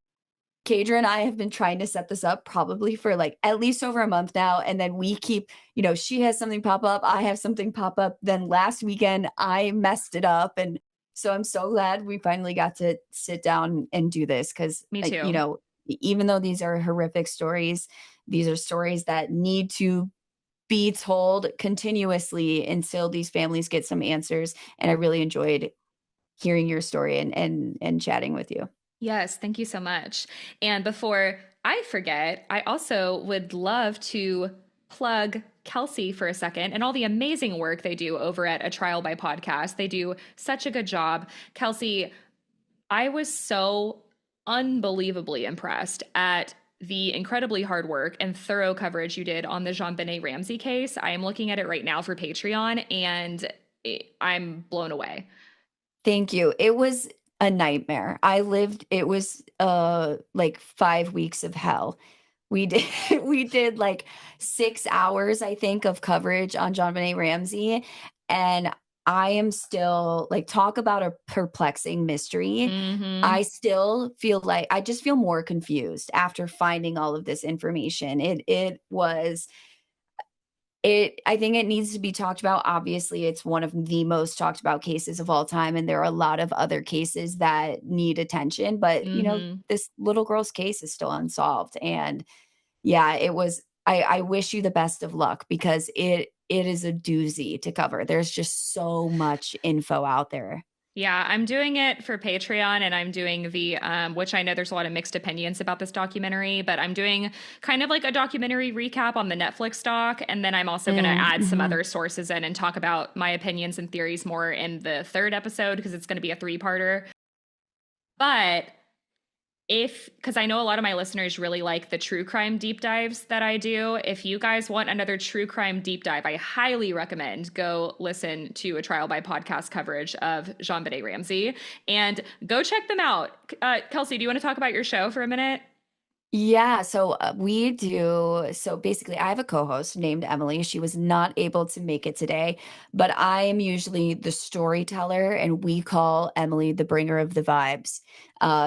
Kadra and I have been trying to set this up probably for like at least over a month now. And then we keep, she has something pop up, I have something pop up. Then last weekend I messed it up. And so I'm so glad we finally got to sit down and do this because, Me too. even though these are horrific stories, these are stories that need to be told continuously until these families get some answers. And I really enjoyed hearing your story and chatting with you. Yes, thank you so much. And before I forget, I also would love to plug Kelsey for a second and all the amazing work they do over at A Trial by Podcast. They do such a good job. Kelsey, I was so unbelievably impressed at the incredibly hard work and thorough coverage you did on the JonBenet Ramsey case. I am looking at it right now for Patreon, and I'm blown away. Thank you. It was a nightmare. It was like 5 weeks of hell. We did we did like 6 hours, I think, of coverage on JonBenet Ramsey. And I am still like, talk about a perplexing mystery. Mm-hmm. I still feel like I just feel more confused after finding all of this information. I think it needs to be talked about. Obviously, it's one of the most talked about cases of all time, and there are a lot of other cases that need attention, but, Mm-hmm. this little girl's case is still unsolved, and yeah, it was I wish you the best of luck because it is a doozy to cover. There's just so much info out there. Yeah, I'm doing it for Patreon, and I'm doing the which I know there's a lot of mixed opinions about this documentary, but I'm doing kind of like a documentary recap on the Netflix doc, and then I'm also going to add some Mhm. other sources in and talk about my opinions and theories more in the third episode because it's going to be a three-parter. But because I know a lot of my listeners really like the true crime deep dives that I do. If you guys want another true crime deep dive, I highly recommend go listen to A Trial by Podcast coverage of JonBenet Ramsey and go check them out. Kelsey, do you want to talk about your show for a minute? Yeah, so we do. So basically, I have a co-host named Emily. She was not able to make it today, but I am usually the storyteller, and we call Emily the bringer of the vibes.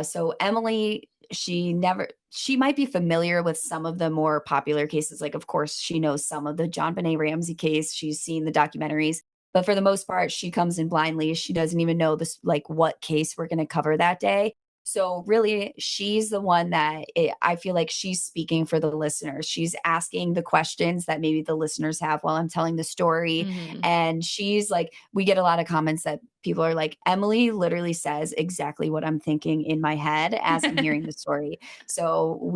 So Emily, she might be familiar with some of the more popular cases. Like, of course, she knows some of the JonBenet Ramsey case. She's seen the documentaries, but for the most part, she comes in blindly. She doesn't even know this, like what case we're going to cover that day. So really, she's the one that I feel like she's speaking for the listeners. She's asking the questions that maybe the listeners have while I'm telling the story. Mm-hmm. And she's like, we get a lot of comments that people are like, Emily literally says exactly what I'm thinking in my head as I'm hearing the story. So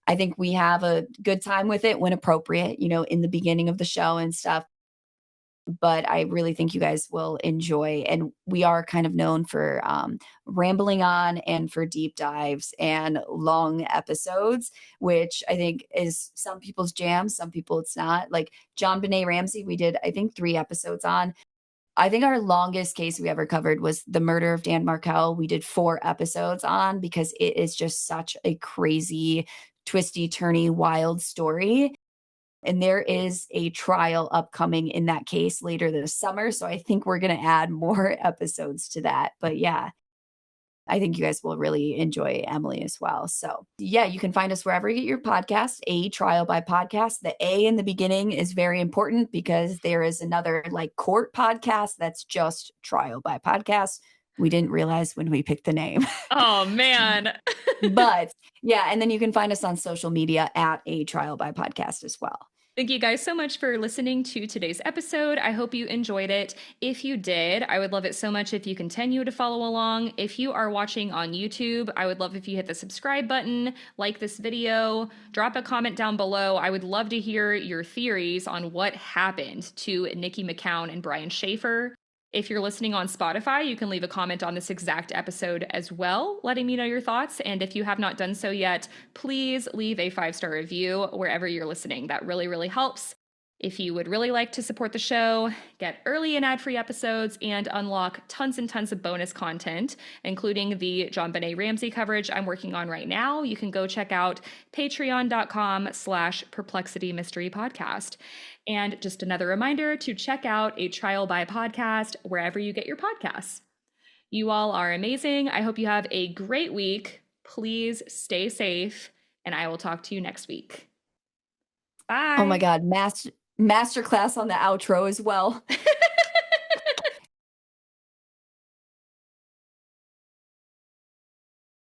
I think we have a good time with it when appropriate, in the beginning of the show and stuff, but I really think you guys will enjoy. And we are kind of known for rambling on and for deep dives and long episodes, which I think is some people's jam. Some people it's not. Like JonBenet Ramsey, we did, I think, 3 episodes on. I think our longest case we ever covered was the murder of Dan Markel. We did 4 episodes on because it is just such a crazy, twisty, turny, wild story. And there is a trial upcoming in that case later this summer. So I think we're going to add more episodes to that. But yeah, I think you guys will really enjoy Emily as well. So yeah, you can find us wherever you get your podcast, A Trial by Podcast. The A in the beginning is very important because there is another like court podcast that's just Trial by Podcast. We didn't realize when we picked the name. Oh, man. But yeah, and then you can find us on social media at A Trial by Podcast as well. Thank you guys so much for listening to today's episode. I hope you enjoyed it. If you did, I would love it so much if you continue to follow along. If you are watching on YouTube, I would love if you hit the subscribe button, like this video, drop a comment down below. I would love to hear your theories on what happened to Niqui McCown and Brian Shaffer. If you're listening on Spotify, you can leave a comment on this exact episode as well, letting me know your thoughts. And if you have not done so yet, please leave a 5-star review wherever you're listening. That really, really helps. If you would really like to support the show, get early and ad-free episodes, and unlock tons and tons of bonus content, including the John Benet Ramsey coverage I'm working on right now, you can go check out patreon.com/perplexity mystery podcast. And just another reminder to check out A Trial by Podcast wherever you get your podcasts. You all are amazing. I hope you have a great week. Please stay safe, and I will talk to you next week. Bye. Oh my God, masterclass on the outro as well.